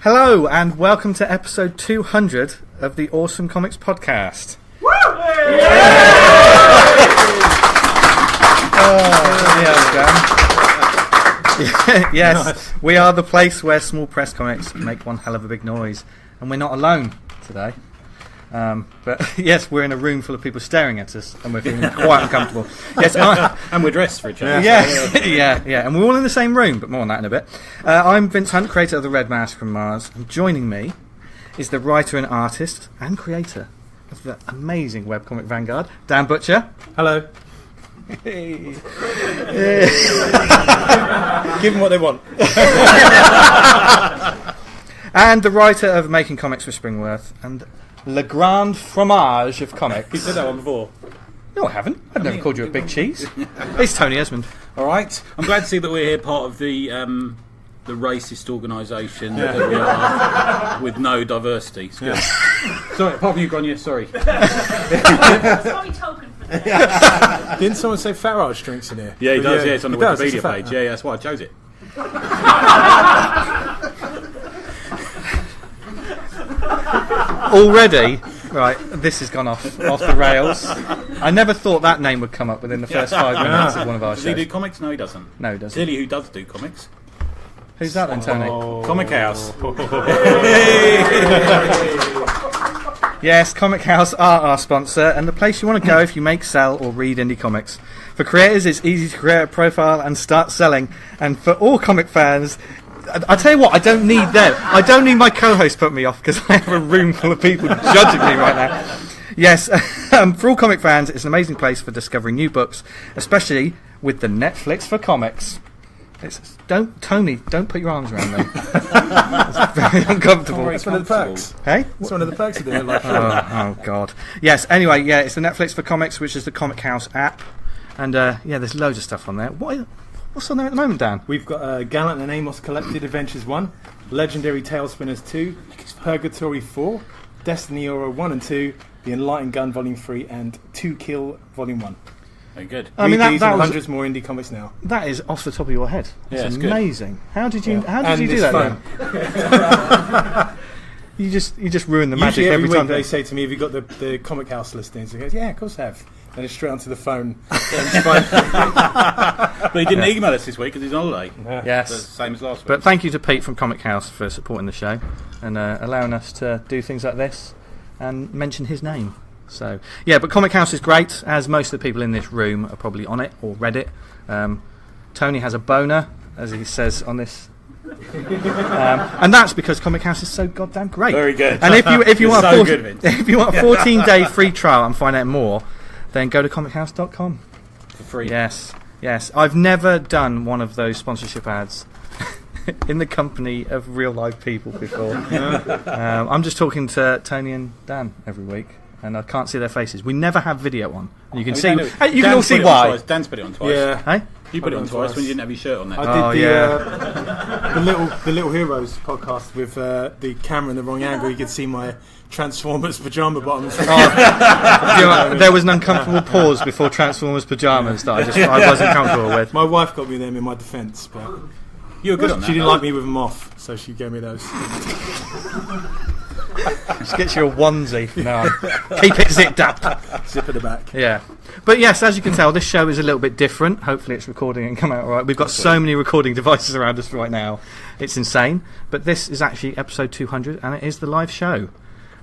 Hello and welcome to episode 200 of the Awesome Comics Podcast. Woo! Yes, nice. We are the place where small press comics make one hell of a big noise, and we're not alone today. But yes, we're in a room full of people staring at us, and we're feeling quite uncomfortable. Yes, and we're dressed for each other. Yeah, and we're all in the same room, but more on that in a bit. I'm Vince Hunt, creator of the Red Mask from Mars, and joining me is the writer and artist and creator of the amazing webcomic Vanguard, Dan Butcher. Hello. Hey. Give them what they want. And the writer of Making Comics for Springworth and Le Grand Fromage of comics. You said that one before. No, I haven't. I've never called you a big cheese. It's Tony Esmond. All right. I'm glad to see that we're here, part of the racist organisation that we are, with no diversity. It's good. Sorry, apart from you, Grania. Sorry. Didn't someone say Farage drinks in here? Yeah, he does. Yeah, it's on the Wikipedia page. Yeah, that's why I chose it. Already, right, this has gone off the rails. I never thought that name would come up within the first 5 minutes of one of our shows. Does he do comics? No, he doesn't. No, he doesn't. Clearly, who does do comics? Who's that then, Tony? Comic House. Yes, Comic House are our sponsor and the place you want to go if you make, sell or read indie comics. For creators, it's easy to create a profile and start selling. And for all comic fans, I tell you what, I don't need them. I don't need my co-host put me off because I have a room full of people judging me right now. Yes, for all comic fans, it's an amazing place for discovering new books, especially with the Netflix for comics. Tony, don't put your arms around me. It's very uncomfortable. It's one of the perks. Hey? It's one of the perks of doing it like oh, God. Yes, anyway, yeah, it's the Netflix for comics, which is the Comic House app. And, there's loads of stuff on there. What's on there at the moment, Dan? We've got Gallant and Amos Collected Adventures 1, Legendary Tailspinners 2, Purgatory 4, Destiny Aura 1 and 2, The Enlightened Gun Volume 3, and 2 Kill Volume 1. Very good. I mean, that was hundreds more indie comics now. That is off the top of your head. It's amazing. Good. How did you do that then? You just ruin the magic every week time. They say to me, "Have you got the Comic House listings?" He goes, "Yeah, of course I have." And it's straight onto the phone. But he didn't email us this week because he's on holiday. Yeah. Yes, so same as last week. But thank you to Pete from Comic House for supporting the show and allowing us to do things like this and mention his name. So yeah, but Comic House is great, as most of the people in this room are probably on it or read it. Tony has a boner, as he says on this. And that's because Comic House is so goddamn great. Very good. And if you want so a 14-day free trial and find out more, then go to comichouse.com for free. Yes. I've never done one of those sponsorship ads in the company of real live people before. I'm just talking to Tony and Dan every week, and I can't see their faces. We never have video on. You can see. You can all see why. Dan's put it on twice. Yeah. Hey? You put it on twice when you didn't have your shirt on there. I did the Little Heroes podcast with the camera in the wrong angle. You could see my Transformers pyjama bottoms. There was an uncomfortable pause before Transformers pyjamas that I wasn't comfortable with. My wife got me them in my defence, but you were good on that. She didn't like me with them off, so she gave me those. Just get you a onesie. No, keep it zipped up. Zip at the back. Yeah. But yes, as you can tell, this show is a little bit different. Hopefully it's recording and come out all right. We've got so many recording devices around us right now. It's insane. But this is actually episode 200, and it is the live show.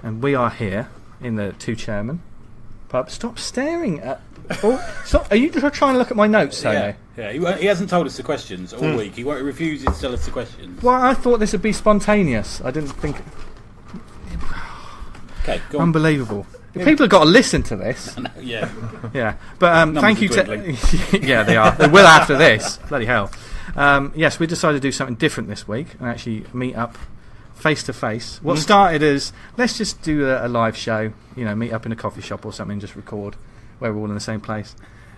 And we are here in the Two Chairmen pub. Stop staring at... Are you just trying to look at my notes, Tony? Yeah. He hasn't told us the questions all week. He refuses to tell us the questions. Well, I thought this would be spontaneous. I didn't think... Okay, go on. Unbelievable. People have got to listen to this. Yeah. But thank you to... Yeah, they are. They will after this. Bloody hell. Yes, we decided to do something different this week and actually meet up face to face. What started as, let's just do a live show, meet up in a coffee shop or something, just record where we're all in the same place.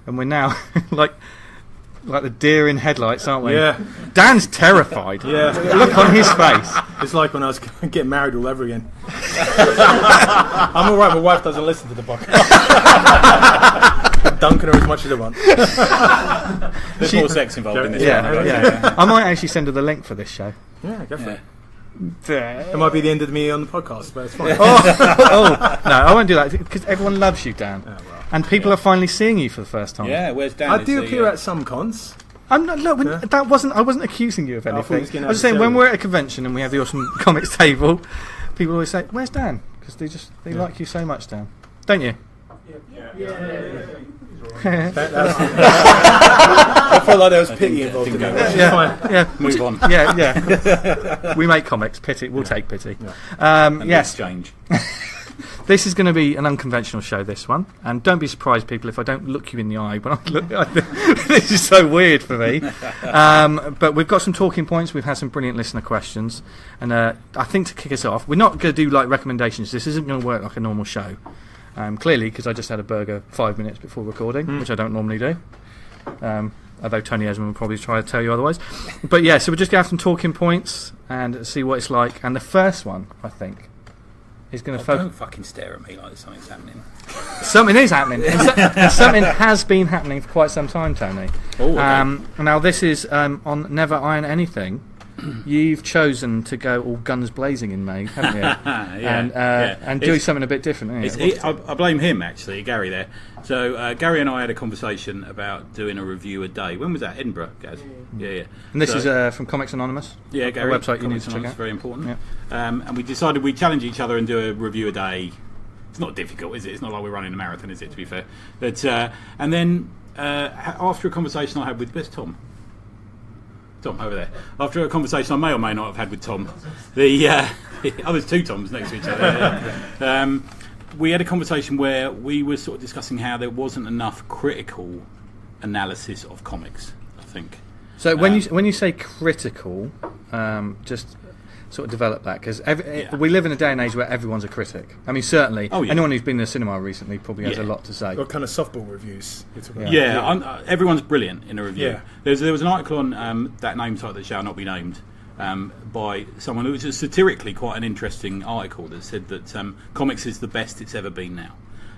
And we're now like the deer in headlights, aren't we? Yeah. Dan's terrified. Yeah. Look on his face. It's like when I was getting married all over again. I'm alright, my wife doesn't listen to the podcast. Dunking her as much as I want. There's more sex involved in this. Yeah. I might actually send her the link for this show. Yeah, go for it. It might be the end of me on the podcast, but it's fine. No, I won't do that because everyone loves you, Dan, and people are finally seeing you for the first time. Yeah, where's Dan? I do appear at some cons. I'm not. Look, that wasn't. I wasn't accusing you of anything. I was just saying when we're at a convention and we have the awesome comics table, people always say, "Where's Dan?" Because they like you so much, Dan, don't you? I felt like there was pity involved in that. Yeah. Move on. Yeah. We make comics. Pity. We'll take pity. Yes. Exchange. This is going to be an unconventional show, this one. And don't be surprised, people, if I don't look you in the eye when I look. This is so weird for me. But we've got some talking points. We've had some brilliant listener questions. And I think to kick us off, we're not going to do like recommendations. This isn't going to work like a normal show. Clearly, because I just had a burger 5 minutes before recording, which I don't normally do. Although Tony Esmond will probably try to tell you otherwise. But yeah, so we're just going to have some talking points and see what it's like. And the first one, I think, is going to focus. Don't fucking stare at me like something's happening. Something is happening. And something has been happening for quite some time, Tony. Oh, okay. Now, this is on Never Iron Anything. You've chosen to go all guns blazing in May, haven't you? And do something a bit different. I blame him, actually, Gary there. So Gary and I had a conversation about doing a review a day. When was that? Edinburgh, Gaz? Yeah. And this is from Comics Anonymous? Yeah, Gary. A website you need to check out. Very important. Yeah. And we decided we'd challenge each other and do a review a day. It's not difficult, is it? It's not like we're running a marathon, is it, to be fair? But, and then after a conversation I had with... Where's Tom? Tom, over there. After a conversation I may or may not have had with Tom, there's two Toms next to each other. We had a conversation where we were sort of discussing how there wasn't enough critical analysis of comics, I think. So when you say critical, just sort of develop that, because we live in a day and age where everyone's a critic. I mean, certainly, anyone who's been in the cinema recently probably has a lot to say. What kind of softball reviews you're talking about? Everyone's brilliant in a review. Yeah. There was an article on that name site that shall not be named by someone who was satirically quite an interesting article that said that comics is the best it's ever been now.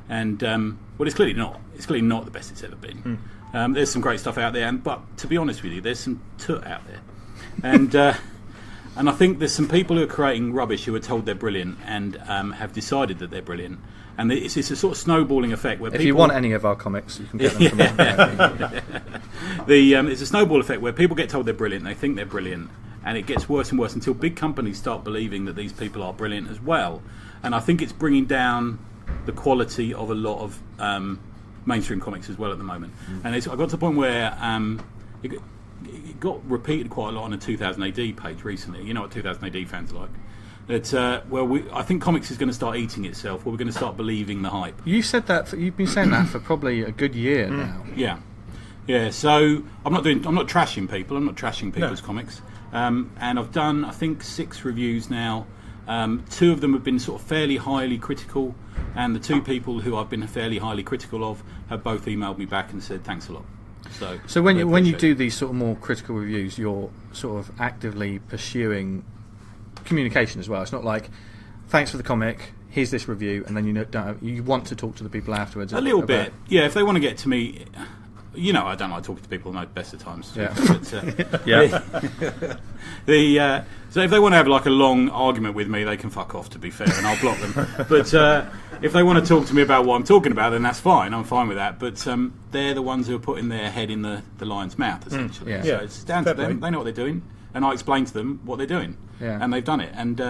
And, well, it's clearly not. It's clearly not the best it's ever been. There's some great stuff out there, but to be honest with you, there's some toot out there. And I think there's some people who are creating rubbish who are told they're brilliant and have decided that they're brilliant. And it's a sort of snowballing effect where if you want any of our comics, you can get them from us. It's a snowball effect where people get told they're brilliant, they think they're brilliant, and it gets worse and worse until big companies start believing that these people are brilliant as well. And I think it's bringing down the quality of a lot of mainstream comics as well at the moment. And I got to the point where... it got repeated quite a lot on a 2000 AD page recently. You know what 2000 AD fans are like. That I think comics is going to start eating itself. We're going to start believing the hype. You said that. You've been saying that for probably a good year now. Yeah. So I'm not trashing people. I'm not trashing people's comics. And I've done, I think, 6 reviews now. 2 of them have been sort of fairly highly critical, and the 2 people who I've been fairly highly critical of have both emailed me back and said thanks a lot. So when you do these sort of more critical reviews, you're sort of actively pursuing communication as well. It's not like, thanks for the comic, here's this review, and then you want to talk to the people afterwards. A little bit, yeah. If they want to get to me, I don't like talking to people at the best of times. Yeah. But, so if they want to have like a long argument with me, they can fuck off, to be fair, and I'll block them. But if they want to talk to me about what I'm talking about, then that's fine. I'm fine with that. But they're the ones who are putting their head in the lion's mouth, essentially. Yeah. So it's down to them. They know what they're doing, and I explain to them what they're doing, and they've done it. And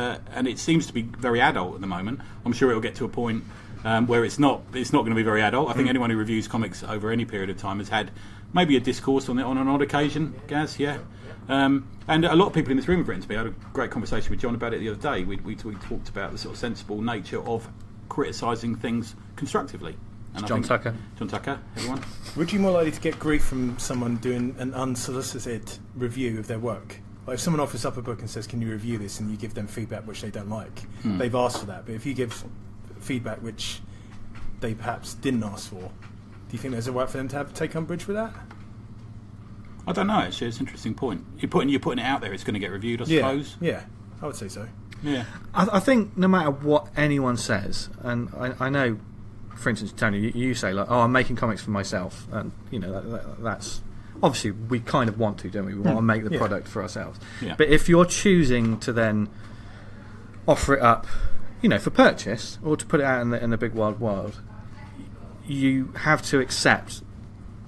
it seems to be very adult at the moment. I'm sure it'll get to a point where it's not going to be very adult. I think anyone who reviews comics over any period of time has had maybe a discourse on it on an odd occasion. Gaz, yeah. And a lot of people in this room have written to me. I had a great conversation with John about it the other day. We talked about the sort of sensible nature of criticising things constructively. And John Tucker, everyone. Would you more likely to get grief from someone doing an unsolicited review of their work? Like if someone offers up a book and says, "Can you review this?" and you give them feedback which they don't like, they've asked for that. But if you give feedback which they perhaps didn't ask for, do you think there's a right for them to take umbrage with that? I don't know. Actually, it's an interesting point. You're putting it out there. It's going to get reviewed, I suppose. Yeah, I would say so. Yeah, I think no matter what anyone says, and I know, for instance, Tony, you say like, "Oh, I'm making comics for myself," and that's obviously we kind of want to, don't we? We want to make the product for ourselves. Yeah. But if you're choosing to then offer it up, for purchase or to put it out in the big wide world, you have to accept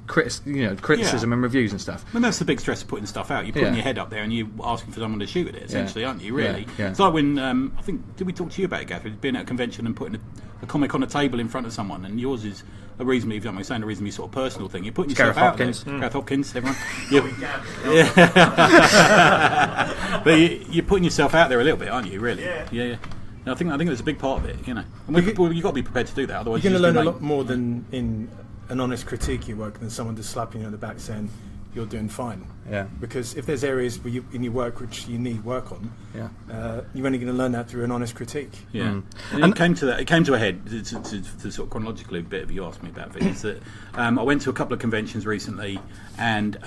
criticism and reviews and stuff. I mean, that's the big stress of putting stuff out. You're putting your head up there and you're asking for someone to shoot at it, essentially, aren't you, really? Yeah. It's like when, I think, did we talk to you about it, Gaff? Being at a convention and putting a comic on a table in front of someone, and yours is a reasonably, if I'm saying a reasonably sort of personal thing. You're putting yourself out there. Gareth Hopkins, everyone. But you're putting yourself out there a little bit, aren't you, really? Yeah. And I think that's a big part of it, And you've got to be prepared to do that, otherwise you're going to learn a lot more than in an honest critique of your work than someone just slapping you on the back saying you're doing fine. Yeah. Because if there's areas in your work which you need work on, you're only going to learn that through an honest critique. Yeah. And it came to a head to sort of chronologically a bit of you asked me about it. Is that I went to a couple of conventions recently, and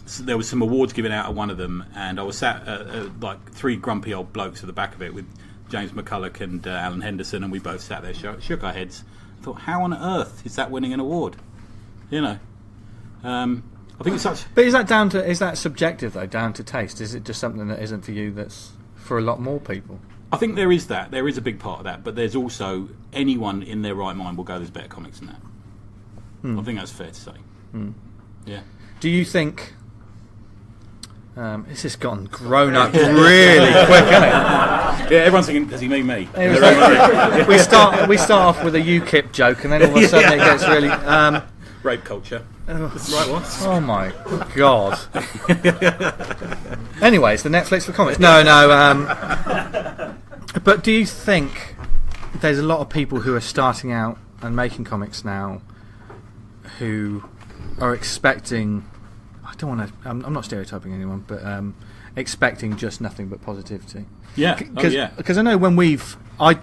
so there was some awards given out at one of them, and I was sat like three grumpy old blokes at the back of it with James McCulloch and Alan Henderson, and we both sat there, shook our heads. Thought, how on earth is that winning an award? I think it's such. But is that subjective though? Down to taste? Is it just something that isn't for you? That's for a lot more people. I think there is that. There is a big part of that. But there's also anyone in their right mind will go, there's better comics than that. I think that's fair to say. Yeah. Do you think? It's just grown up really quick, hasn't it? Yeah, everyone's thinking, does he mean me? we start off with a UKIP joke, and then all of a sudden it gets really rape culture. Right one. Oh my god. Anyways, the Netflix for comics. No. But do you think there's a lot of people who are starting out and making comics now who are expecting? I don't want to. I'm not stereotyping anyone, but expecting just nothing but positivity. Yeah, Because I know when I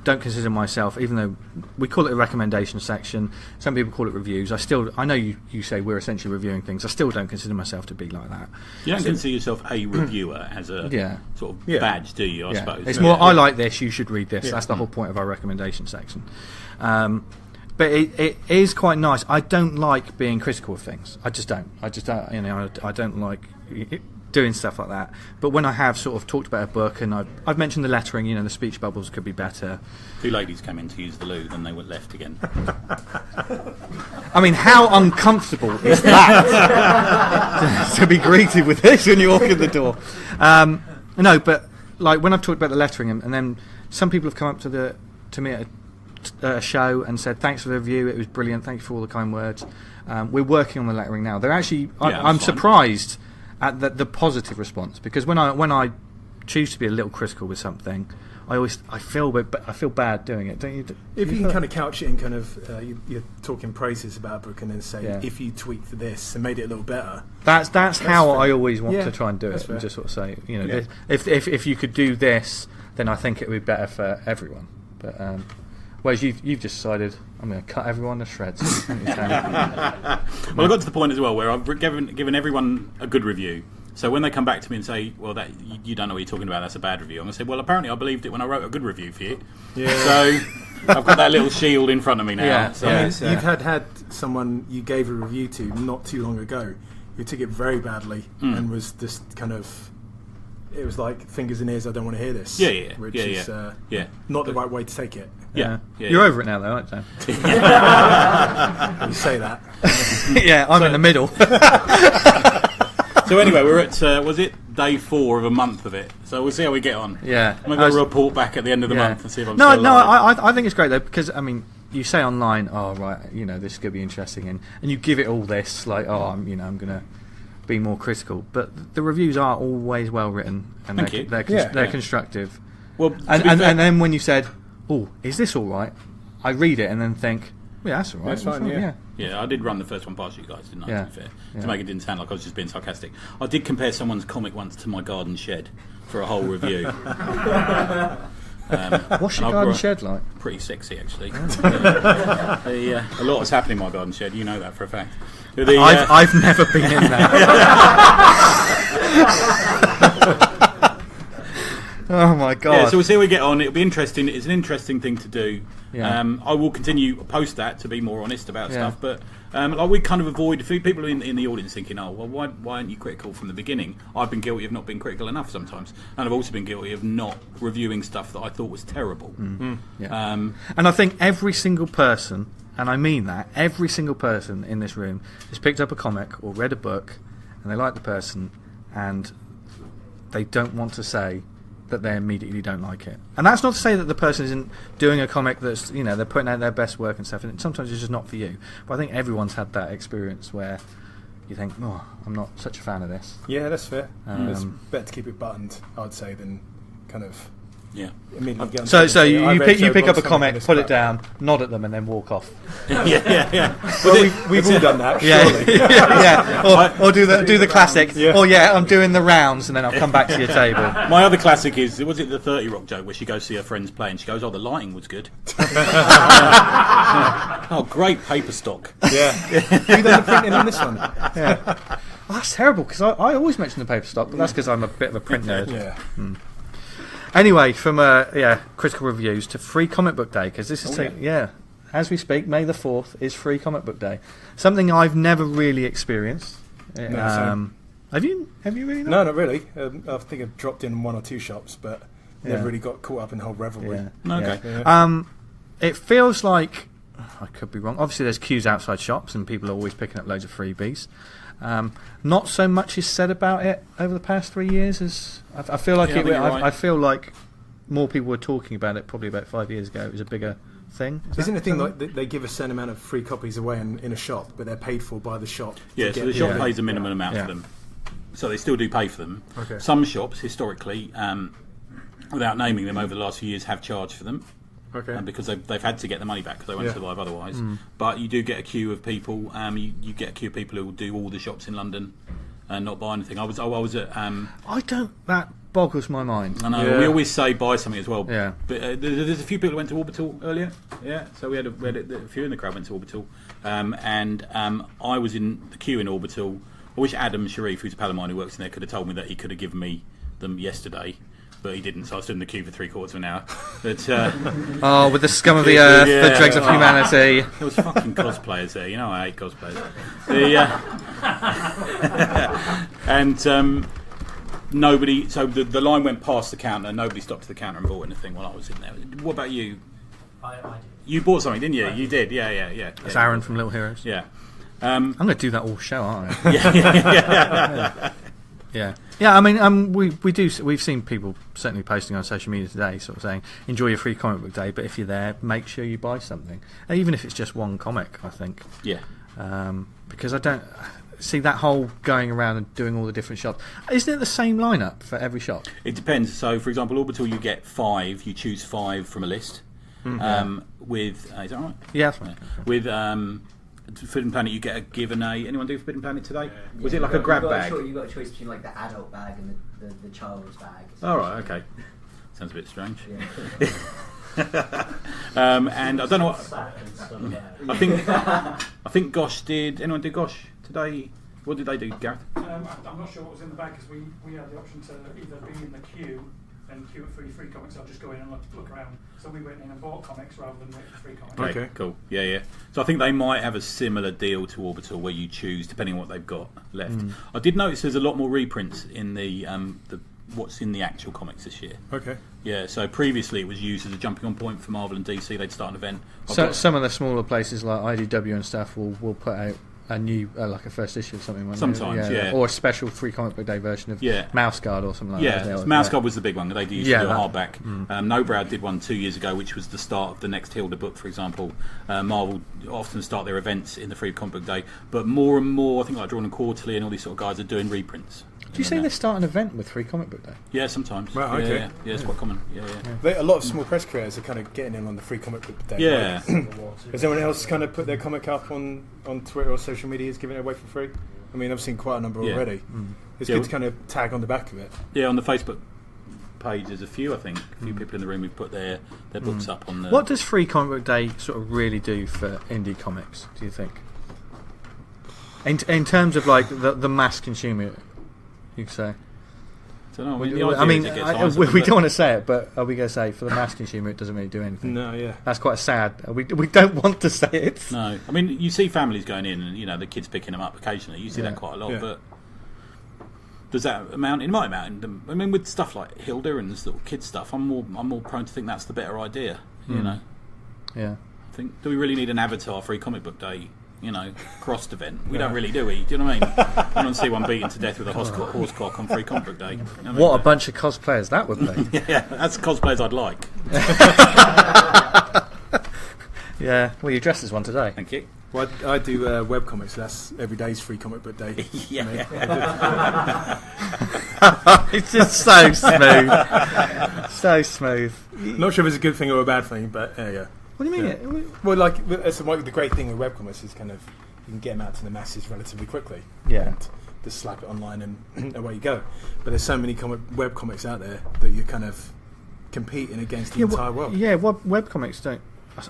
don't consider myself, even though we call it a recommendation section, some people call it reviews. I know you say we're essentially reviewing things. I still don't consider myself to be like that. You don't consider yourself a reviewer as a sort of badge, do you? I suppose it's more. I like this. You should read this. Yeah. That's the whole point of our recommendation section. But it is quite nice. I don't like being critical of things. I just don't. I don't like doing stuff like that. But when I have sort of talked about a book and I've mentioned the lettering, the speech bubbles could be better. 2 ladies came in to use the loo, then they went left again. I mean, how uncomfortable is that to be greeted with this when you walk in the door? No, but like when I've talked about the lettering, and then some people have come up to me at a show and said, thanks for the review, it was brilliant, thank you for all the kind words. We're working on the lettering now. They're actually I'm surprised at the positive response, because when I choose to be a little critical with something, I feel bad doing it, don't you? If you can kind of couch it in kind of you're talking praises about a book and then say, if you tweaked this and made it a little better, that's how fair. I always want to try and do it, and just sort of say, if you could do this, then I think it would be better for everyone. But whereas you've just decided, I'm going to cut everyone to shreds. Well, I got to the point as well where I've given everyone a good review. So when they come back to me and say, well, that you don't know what you're talking about, that's a bad review, I'm going to say, well, apparently I believed it when I wrote a good review for you. Yeah. So I've got that little shield in front of me now. Yeah. So you've had someone you gave a review to not too long ago who took it very badly and was just kind of... It was like, fingers in ears, I don't want to hear this. Which is not the right way to take it. You're over it now, though, aren't you? You say that. I'm in the middle. So anyway, we're at, was it day 4 of a month of it? So we'll see how we get on. Yeah. I'm going to report back at the end of the month and see if I'm still alive. I think it's great, though, because, I mean, you say online, oh, right, this could be interesting, and you give it all this, like, I'm going to be more critical, but the reviews are always well written and they're constructive. Well, and then when you said, "Oh, is this all right?" I read it and then think, "Yeah, that's all right. That's fine." Yeah, I did run the first one past you guys, didn't I? To be fair, to make it didn't sound like I was just being sarcastic. I did compare someone's comic once to my garden shed for a whole review. What's your garden shed like? Pretty sexy, actually. A lot is happening in my garden shed. You know that for a fact. I've never been in there. Oh my god! Yeah, so we'll see how we get on. It'll be interesting. It's an interesting thing to do. Yeah. I will continue to post that to be more honest about Yeah. stuff, but like we kind of avoid a few people in the audience thinking, oh well, why aren't you critical from the beginning? I've been guilty of not being critical enough sometimes, and I've also been guilty of not reviewing stuff that I thought was terrible. Yeah. And I think every single person, and I mean that, every single person in this room has picked up a comic or read a book, and they like the person, and they don't want to say that they immediately don't like it. And that's not to say that the person isn't doing a comic that's, you know, they're putting out their best work and stuff, and sometimes it's just not for you. But I think everyone's had that experience where you think, oh, I'm not such a fan of this. Yeah, that's fair. It's better to keep it buttoned, I would say, than kind of immediately get on So to it. I read you Joe pick up a Blogg's comic, this put it crap. down, nod at them, and then walk off. yeah. Well, we've all done that, surely. yeah. Or do the classic. Yeah. Oh yeah, I'm doing the rounds, and then I'll come back to your table. My other classic is, was it the 30 Rock joke where she goes to see her friends play and she goes, oh, the lighting was good. Oh, great paper stock. Yeah. Have you done the printing on this one? Yeah. Well, that's terrible because I always mention the paper stock, but that's because I'm a bit of a print nerd. Yeah. Anyway, from critical reviews to Free Comic Book Day, because this is as we speak, May the 4th is Free Comic Book Day. Something I've never really experienced. No, have you really? No, not really. I think I've dropped in one or two shops, but never really got caught up in the whole revelry. Yeah. Okay. Yeah. It feels like, I could be wrong, obviously there's queues outside shops and people are always picking up loads of freebies. Not so much is said about it over the past 3 years as I feel like I feel like more people were talking about it probably about 5 years ago. It was a bigger thing. Isn't the thing like they give a certain amount of free copies away in a shop, but they're paid for by the shop? Yeah, so the shop pays a minimum amount for them. So they still do pay for them. Okay. Some shops, historically, without naming them over the last few years, have charged for them. Okay. Because they've had to get the money back because they won't survive otherwise. But you do get a queue of people. You get a queue of people who will do all the shops in London and not buy anything. I was at. That boggles my mind. I know. Yeah. We always say buy something as well. Yeah. But there's a few people who went to Orbital earlier. Yeah. So we had a few in the crowd went to Orbital, and I was in the queue in Orbital. I wish Adam Sharif, who's a pal of mine who works in there, could have told me that he could have given me them yesterday. But he didn't, so I stood in the queue for 3/4 of an hour. But, with the scum of the earth, the dregs of humanity. There was fucking cosplayers there. You know I hate cosplayers. And nobody. So the line went past the counter. Nobody stopped to the counter and bought anything while I was in there. What about you? I did. You bought something, didn't you? You did. Yeah. That's Aaron from Little Heroes. Yeah. I'm going to do that all show, aren't I? Yeah. Yeah. I mean, we've seen people certainly posting on social media today, sort of saying, enjoy your Free Comic Book Day, but if you're there, make sure you buy something, even if it's just one comic. I think. Yeah. Because I don't see that whole going around and doing all the different shops. Isn't it the same lineup for every shop? It depends. So, for example, Orbital, you get 5. You choose 5 from a list. With is that right? Yeah. That's right. With Forbidden Planet, you get given a. Anyone do Forbidden Planet today? Was it like a grab bag? You got a choice between like the adult bag and the child's bag. All right, okay. Sounds a bit strange. Yeah. And I don't know what. I think Gosh did. Anyone do Gosh today? What did they do, Gareth? I'm not sure what was in the bag because we had the option to either be in the queue and queue at free comics. I'll just go in and look around. So we went in and bought comics rather than wait for free comics. Okay. Cool. Yeah. So I think they might have a similar deal to Orbital where you choose depending on what they've got left. I did notice there's a lot more reprints in the what's in the actual comics this year. Okay. Yeah. So previously it was used as a jumping on point for Marvel and DC. They'd start an event. So some of the smaller places like IDW and stuff will put out a new like a first issue or something. won't they? Sometimes, yeah. Or a special Free Comic Book Day version of Mouse Guard or something like that. Yeah, Mouse Guard was the big one. They used to do a that- hardback. No Brow did one 2 years ago, which was the start of the next Hilda book, for example. Marvel often start their events in the Free Comic Book Day, but more and more, I think like Drawn and Quarterly and all these sort of guys are doing reprints. Do you say they start an event with Free Comic Book Day? Yeah, sometimes. Right, okay. Yeah, it's quite common. Yeah. A lot of small press creators are kind of getting in on the Free Comic Book Day. Yeah. Has anyone else kind of put their comic up on Twitter or social media, giving it away for free? I mean, I've seen quite a number already. It's good to kind of tag on the back of it. Yeah, on the Facebook page, there's a few people in the room who've put their books up on the. What does Free Comic Book Day sort of really do for indie comics, do you think? In terms of like the mass consumer, you could say. don't know. We the idea is it gets nicer, we but- don't want to say it, but are we going to say for the mass consumer it doesn't really do anything? No, yeah. That's quite sad. We don't want to say it. No, I mean, you see families going in and, the kids picking them up occasionally. You see that quite a lot, but does that amount? It might amount. I mean, with stuff like Hilda and this little kids stuff, I'm more prone to think that's the better idea. Yeah. I think, do we really need an Avatar free comic book day? Crossed event. We don't really, do we? Do you know what I mean? I don't see one beaten to death with a horse cock on free comic book day. You know What a bunch of cosplayers that would be. Yeah, that's cosplayers I'd like. Yeah, well, you dressed as one today. Thank you. Well, I do webcomics, so that's every day's free comic book day. It's just so smooth. So smooth. Not sure if it's a good thing or a bad thing, but yeah. What do you mean? Well, the great thing with webcomics is kind of you can get them out to the masses relatively quickly. Yeah. And just slap it online and away you go. But there's so many webcomics out there that you're kind of competing against the entire world. Yeah, webcomics don't.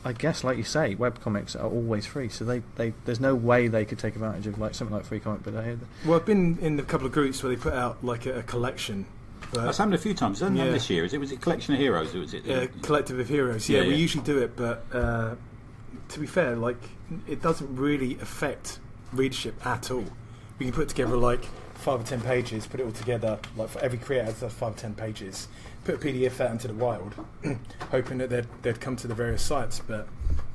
I guess, like you say, webcomics are always free, so they there's no way they could take advantage of something like free comic book day. Well, I've been in a couple of groups where they put out like a collection. That's happened a few times. Hasn't it this year? Was it Collection of Heroes? Or was it Collective of Heroes? Yeah, we usually do it, but to be fair, it doesn't really affect readership at all. We can put together 5 or 10 pages, put it all together. For every creator does 5 or 10 pages. Put a PDF out into the wild, hoping that they'd come to the various sites, but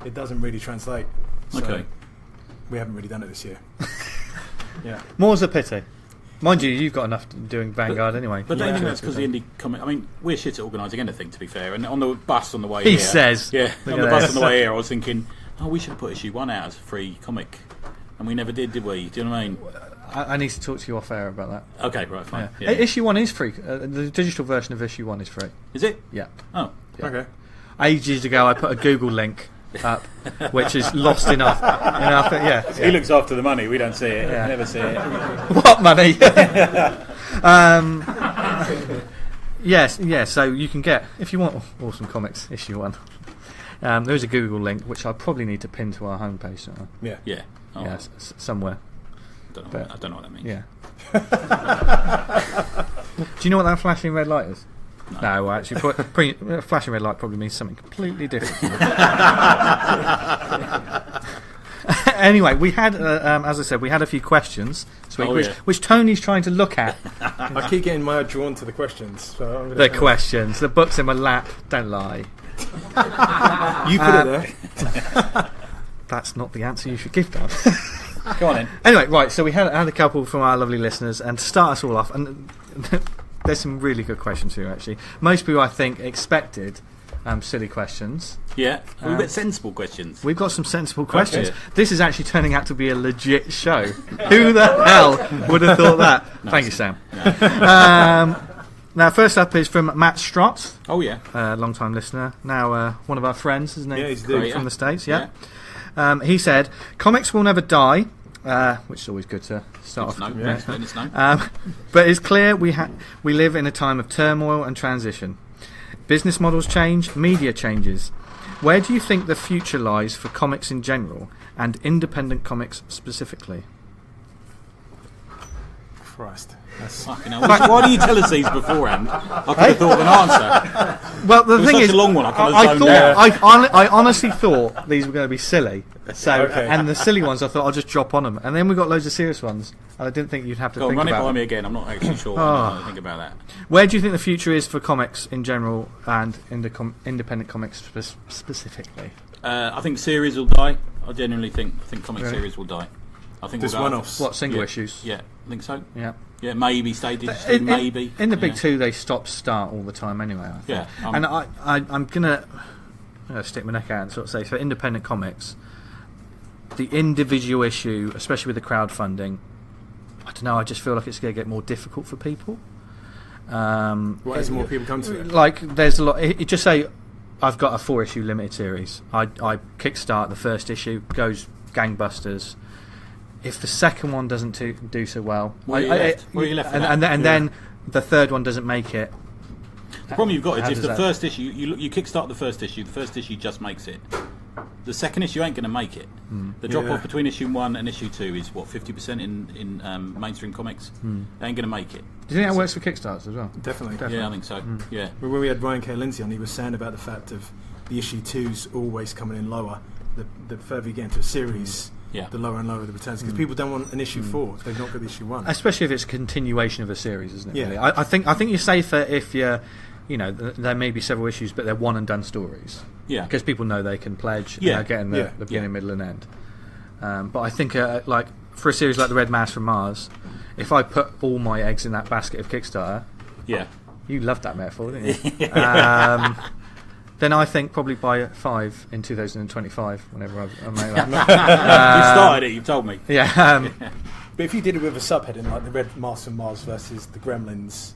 it doesn't really translate. So we haven't really done it this year. Yeah, More's a pity. Mind you, you've got enough doing Vanguard anyway. But don't you think that's because the indie comic... I mean, we're shit at organising anything, to be fair. And on the bus on the way he here... says. Yeah, on the bus on the way here, I was thinking, we should have put issue 1 out as a free comic. And we never did we? Do you know what I mean? I need to talk to you off air about that. Okay, right, fine. Yeah. Issue 1 is free. The digital version of issue 1 is free. Is it? Yeah. Oh. Yeah. Okay. Ages ago, I put a Google link up, which is lost enough. Yeah. He looks after the money. We don't see it. Yeah. Never see it. What money? Yes, yeah. So you can get, if you want Awesome Comics issue 1. There is a Google link which I probably need to pin to our homepage. Somewhere. Yeah. Yeah. Oh. Yeah, somewhere. I don't know what that means. Yeah. Do you know what that flashing red light is? No, well, actually, flashing red light probably means something completely different. Anyway, we had, as I said, we had a few questions this week, which Tony's trying to look at. I keep getting my eye drawn to the questions. So The questions, the book's in my lap. Don't lie. You put it there. That's not the answer you should give, Dan. Go on in. Anyway, right, so we had a couple from our lovely listeners, and to start us all off, and there's some really good questions here, actually. Most people, I think, expected silly questions. Yeah, we've got sensible questions. We've got some sensible questions. Okay. This is actually turning out to be a legit show. Who the hell would have thought that? Nice. Thank you, Sam. Now, first up is from Matt Strott. Oh, yeah. Long-time listener. Now, one of our friends, isn't he? Yeah, he's from the States, yeah. He said, comics will never die, which is always good to start off. But it's clear we live in a time of turmoil and transition. Business models change, media changes. Where do you think the future lies for comics in general, and independent comics specifically? Christ. Fucking hell. Why do you tell us these beforehand? I could have thought of an answer. Well, the thing is, a long one. I honestly thought these were going to be silly. So, Okay. and the silly ones, I thought I'll just drop on them, and then we got loads of serious ones, and I didn't think you'd have to Go on, think run it about by them. me again. I'm not actually sure. I think about that. Where do you think the future is for comics in general and independent comics specifically? I think series will die. I genuinely think comic series will die. I think Just we'll go- one-offs. What, single issues? Yeah, I think so. Yeah. Yeah, maybe stay digital, maybe. In the big two, they start all the time anyway, I think. Yeah, and I'm going to stick my neck out and sort of say, for independent comics, the individual issue, especially with the crowdfunding, I don't know, I just feel like it's going to get more difficult for people. As more people come to it. Like, there's a lot. Just say, I've got a 4-issue limited series. I kickstart the first issue, goes gangbusters. If the second one doesn't do so well, Where are you left with and that? then the third one doesn't make it. The problem you've got How is if does the that- first issue, you kickstart the first issue just makes it, the second issue ain't going to make it. The drop off between issue 1 and issue 2 is what 50% in mainstream comics. They ain't going to make it. Do you think that works for Kickstarters as well? Definitely. Yeah, I think so. Yeah. When we had Ryan K. Lindsay on, he was saying about the fact of the issue 2's always coming in lower. The further you get into a series, the lower and lower the returns, because people don't want an issue 4 if they've not got the issue 1. Especially if it's a continuation of a series, isn't it? Yeah. Really? I think you're safer if you're, there may be several issues, but they're one and done stories. Yeah. Because people know they can pledge. Yeah. Getting the beginning, middle, and end. But I think like for a series like the Red Mouse from Mars, if I put all my eggs in that basket of Kickstarter, you loved that metaphor, didn't you? Then I think probably buy 5 in 2025, whenever I make that. You started it, you've told me. Yeah. But if you did it with a subheading like the Red Mouse from Mars versus the Gremlins,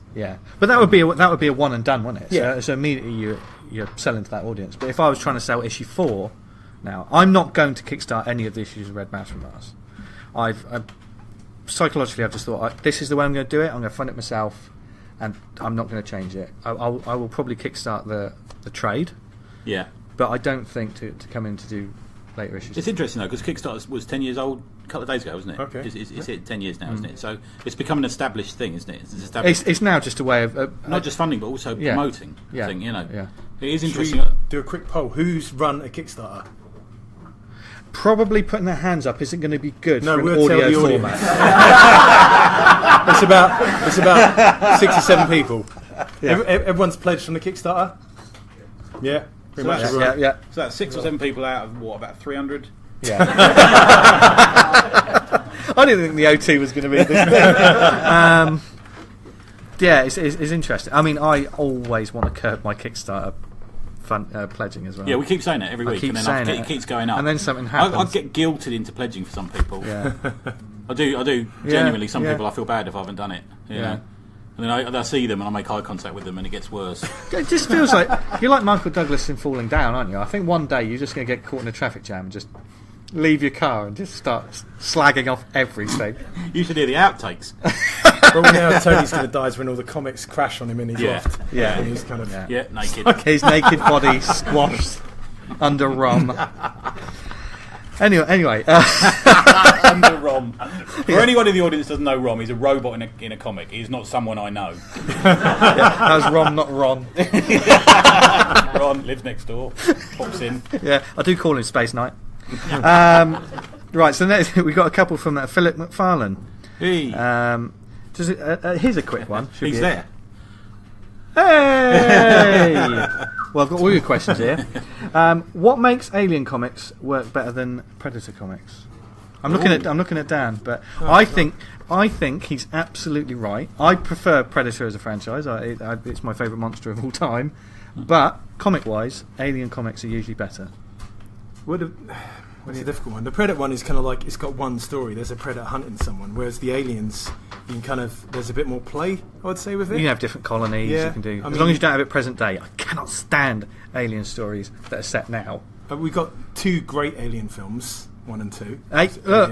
but that would be a one and done, wouldn't it? Yeah. So immediately you're selling to that audience. But if I was trying to sell issue 4, now I'm not going to kickstart any of the issues of Red Mouse from Mars. I've psychologically I've just thought this is the way I'm going to do it. I'm going to fund it myself, and I'm not going to change it. I will probably kickstart the trade. Yeah. But I don't think to come in to do later issues. It's interesting though, because Kickstarter was 10 years old a couple of days ago, wasn't it? Okay. It's hit 10 years now, isn't it? So it's become an established thing, isn't it? It's now just a way of not just funding, but also promoting. Yeah. Thing, Yeah. It is should interesting. we do a quick poll? Who's run a Kickstarter? Probably putting their hands up isn't going to be good for an we'll tell audio the audience. format. It's about 6 or 7 people. Everyone's pledged from the Kickstarter. Yeah, pretty much. Everyone. Yeah. So that's 6 or 7 people out of what, about 300? Yeah. I didn't think the OT was going to be this big. It's interesting. I mean, I always want to curb my Kickstarter pledging as well. Yeah, we keep saying it every week, and then it keeps going up. And then something happens. I get guilted into pledging for some people. Yeah. I do. Genuinely, some people I feel bad if I haven't done it. You know? And then I see them and I make eye contact with them, and it gets worse. It just feels like you're like Michael Douglas in Falling Down, aren't you? I think one day you're just going to get caught in a traffic jam and just leave your car and just start slagging off everything. You should hear the outtakes. But we know Tony's going to die is when all the comics crash on him in his loft. Yeah. And he's kind of naked. Okay, his naked body squashed under rom. Anyway. Under Rom. For anyone in the audience that doesn't know Rom, he's a robot in a comic. He's not someone I know. That was Rom, not Ron. Ron lives next door. Pops in. Yeah, I do call him Space Knight. Right, so next we've got a couple from Philip McFarlane. Hey. Here's a quick one. He's there. Hey! Well, I've got all your questions here. What makes Alien comics work better than Predator comics? I'm looking at Dan, but I think he's absolutely right. I prefer Predator as a franchise. It's my favourite monster of all time. But comic-wise, Alien comics are usually better. It's a difficult one. The Predator one is kind of like it's got one story. There's a predator hunting someone, whereas the Aliens, you can there's a bit more play, I would say, with it. You can have different colonies. Yeah, you can do as long as you don't have it present day. I cannot stand Alien stories that are set now. We've got 2 great Alien films, 1 and 2.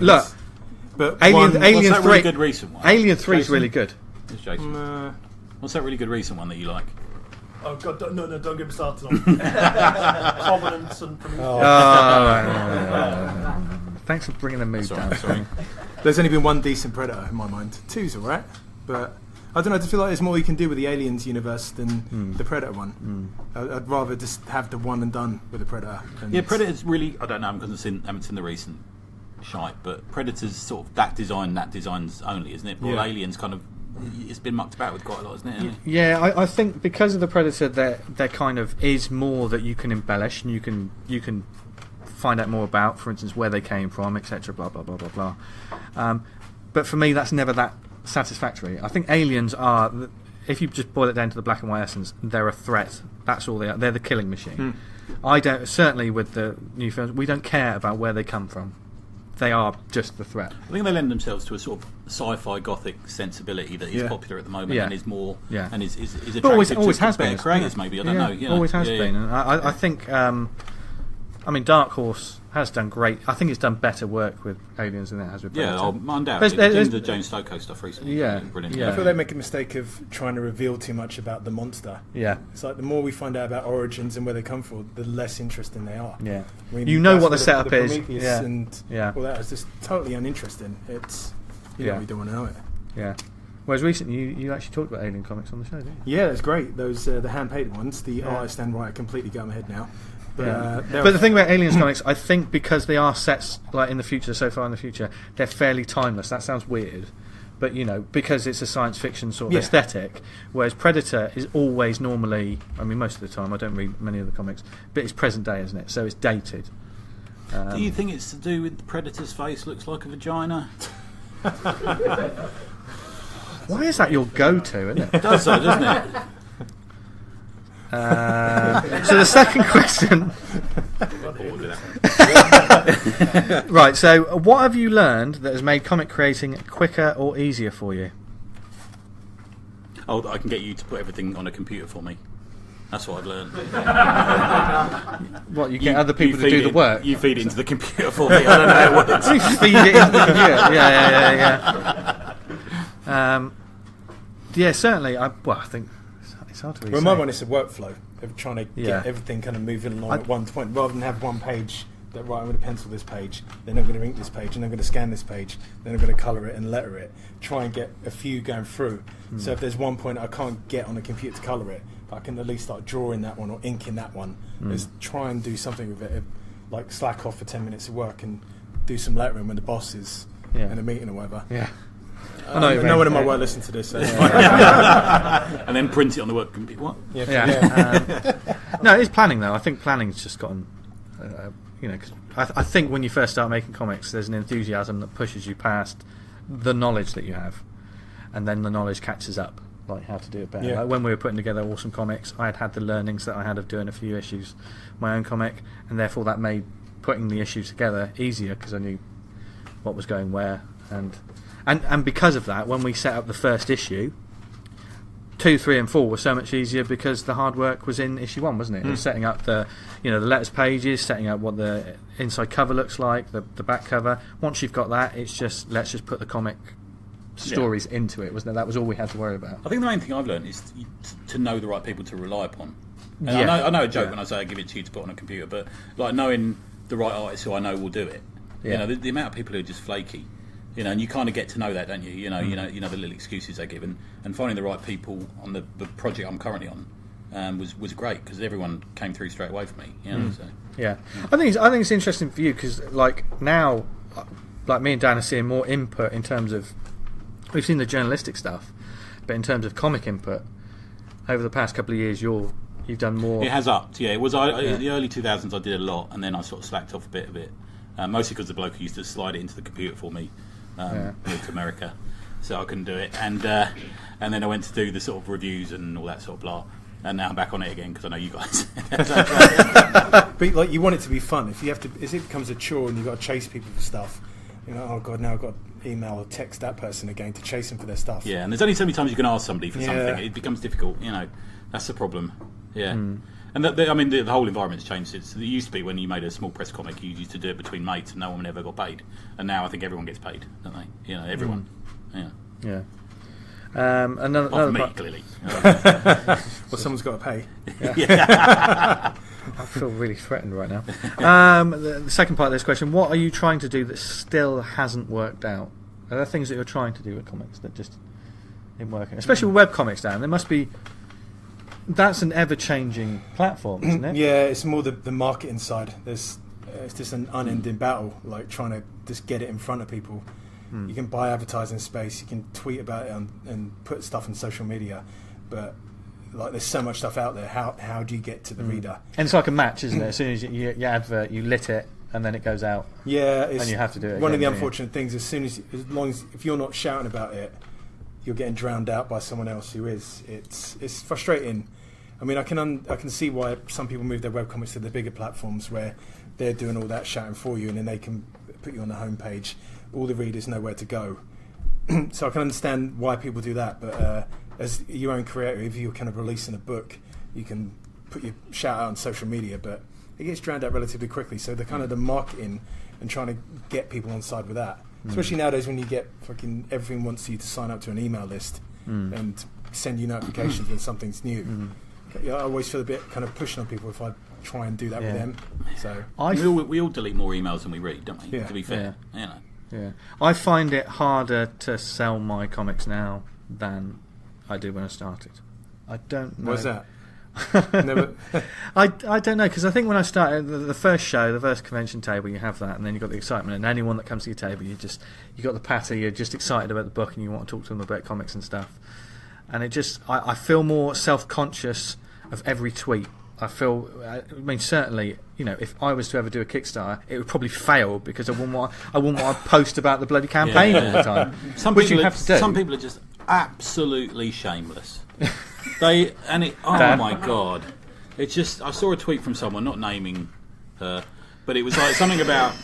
Look, but Alien 3. Really good recent one? Alien 3 is really good. It's Jason. What's that really good recent one that you like? Oh God! No! Don't get me started on Covenants and. Thanks for bringing the mood down. Sorry. There's only been 1 decent Predator in my mind. 2's alright, but I don't know. I just feel like there's more you can do with the Aliens universe than the Predator one. I'd rather just have the one and done with the Predator. Yeah, Predator's really. I don't know because I haven't seen the recent shite, but Predator's sort of that design's only, isn't it? But Aliens kind of. It's been mucked about with quite a lot, isn't it? Yeah, I think because of the Predator, there kind of is more that you can embellish and you can find out more about, for instance, where they came from, etc. Blah blah blah blah blah. But for me, that's never that satisfactory. I think Aliens are, if you just boil it down to the black and white essence, they're a threat. That's all they are. They're the killing machine. I don't. Certainly with the new films, we don't care about where they come from. They are just the threat. I think they lend themselves to a sort of sci-fi gothic sensibility that is popular at the moment and is more and is attractive always to has better been creators. Maybe I don't know. You know. Always has been. And I think I mean, Dark Horse has done great. I think it's done better work with Aliens than it has with Predator. Yeah, undoubtedly. There's the James Stocco stuff recently. Yeah, brilliant. yeah. I feel they make a mistake of trying to reveal too much about the monster. Yeah. It's like the more we find out about origins and where they come from, the less interesting they are. Yeah. I mean, You know that's what the setup is. Prometheus Yeah. And Yeah. all that is just totally uninteresting. It's you don't want to know it. Yeah. Whereas recently you actually talked about Alien comics on the show, didn't you? Yeah, that's great. Those the hand painted ones. The artist and writer completely got my head now. But, But the thing about Aliens comics, I think because they are sets like in the future, so far in the future, they're fairly timeless. That sounds weird, but because it's a science fiction sort of aesthetic. Whereas Predator is always normally, I mean, most of the time, I don't read many of the comics, but it's present day, isn't it? So it's dated. Do you think it's to do with the Predator's face looks like a vagina? Why is that your go-to, isn't it? It does though, doesn't it? So the second question. Right, so what have you learned that has made comic creating quicker or easier for you? Oh, I can get you to put everything on a computer for me. That's what I've learned. What, you get other people to do the work? You feed it into the computer for me. I don't know what it's... You feed it into the computer. Yeah. Yeah, certainly. I think it's hard to really well, say. my one is a workflow of trying to get everything kind of moving along at one point, rather than have one page that, right, I'm going to pencil this page, then I'm going to ink this page, and I'm going to scan this page, then I'm going to colour it and letter it. Try and get a few going through. So if there's one point I can't get on a computer to colour it, I can at least start drawing that one or inking that one. Is try and do something with it, like slack off for 10 minutes of work and do some lettering when the boss is in a meeting or whatever. Yeah. No one in my work listens to this. So and then print it on the work computer. What? No, it is planning though. I think planning's just gotten, cause I think when you first start making comics, there's an enthusiasm that pushes you past the knowledge that you have, and then the knowledge catches up, like how to do it better. Yeah. Like when we were putting together Awesome Comics, I had the learnings that I had of doing a few issues, my own comic, and therefore that made putting the issues together easier because I knew what was going where, and because of that, when we set up the first issue, 2, 3, and 4 were so much easier because the hard work was in issue 1, wasn't it? It was setting up the letters pages, setting up what the inside cover looks like, the back cover. Once you've got that, it's just let's just put the comic stories into it, wasn't it? That was all we had to worry about. I think the main thing I've learned is to know the right people to rely upon. And Yeah. I know a joke when I say I give it to you to put on a computer, but like knowing the right artist who I know will do it. Yeah. The amount of people who are just flaky. And you kind of get to know that, don't you? You know the little excuses they give, and finding the right people on the project I'm currently on was great because everyone came through straight away for me. So. Yeah, I think it's interesting for you because like now, like me and Dan are seeing more input in terms of we've seen the journalistic stuff, but in terms of comic input over the past couple of years, you've done more. It has upped. Yeah, it was in the early 2000s. I did a lot, and then I sort of slacked off a bit of it, mostly because the bloke who used to slide it into the computer for me. Moved to America, so I couldn't do it, and then I went to do the sort of reviews and all that sort of blah, and now I'm back on it again because I know you guys. but like you want it to be fun. If it becomes a chore and you've got to chase people for stuff, oh god, now I've got to email or text that person again to chase them for their stuff. Yeah, and there's only so many times you can ask somebody for something. It becomes difficult. That's the problem. Yeah. And the whole environment's changed. It used to be when you made a small press comic, you used to do it between mates, and no one ever got paid. And now I think everyone gets paid, don't they? Everyone. Yeah. Another Apart from me, part, clearly. Well, someone's got to pay. I feel really threatened right now. The second part of this question: what are you trying to do that still hasn't worked out? Are there things that you're trying to do with comics that just ain't working? Especially with web comics, Dan. There must be. That's an ever-changing platform, isn't it? Yeah, it's more the marketing side. It's just an unending battle, like trying to just get it in front of people. You can buy advertising space, you can tweet about it and put stuff on social media, but like there's so much stuff out there. How do you get to the reader? And it's like a match, isn't it? As soon as you advert, you lit it, and then it goes out. Yeah, and you have to do it. One of the unfortunate things, as long as if you're not shouting about it, you're getting drowned out by someone else who is. It's frustrating. I mean, I can see why some people move their webcomics to the bigger platforms where they're doing all that shouting for you, and then they can put you on the homepage. All the readers know where to go. So I can understand why people do that. But as your own creator, if you're kind of releasing a book, you can put your shout out on social media. But it gets drowned out relatively quickly. So the kind of the marketing and trying to get people on side with that, especially nowadays when you get fucking everyone wants you to sign up to an email list and send you notifications when something's new. I always feel a bit kind of pushing on people if I try and do that with them. So we all delete more emails than we read, don't we? Yeah. To be fair, you know. Yeah, I find it harder to sell my comics now than I did when I started. I don't know. What's that? Never. I don't know, because I think when I started the first show, the first convention table, you have that, and then you've got the excitement, and anyone that comes to your table, you got the patter, you're just excited about the book, and you want to talk to them about comics and stuff. And it just, I feel more self-conscious of every tweet. I mean, certainly, you know, if I was to ever do a Kickstarter, it would probably fail because I wouldn't want to post about the bloody campaign all the time. Some people are just absolutely shameless. Oh my god! It's just, I saw a tweet from someone, not naming her, but it was like something about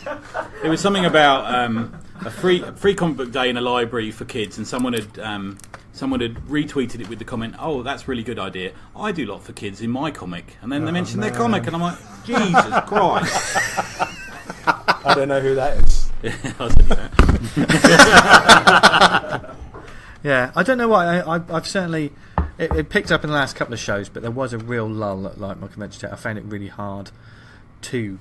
a free comic book day in a library for kids, and someone had retweeted it with the comment, "Oh, that's a really good idea. I do a lot for kids in my comic," and then they mentioned their comic, and I'm like, Jesus Christ! I don't know who that is. Yeah, I don't know why. I've certainly it picked up in the last couple of shows, but there was a real lull at like my convention table. I found it really hard to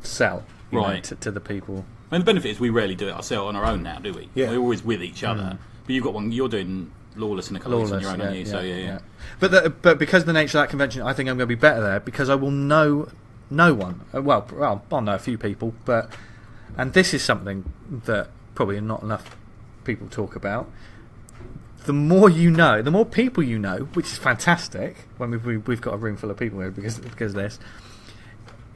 sell to the people. And the benefit is we rarely do it ourselves on our own now, do we? Yeah. We're always with each other. But you've got one. You're doing Lawless and the Comics on your own, aren't you? Yeah. But because of the nature of that convention, I think I'm going to be better there because I will know no one. Well, I'll know a few people, and this is something that probably not enough people talk about. The more you know, the more people you know, which is fantastic. When we've got a room full of people here because of this.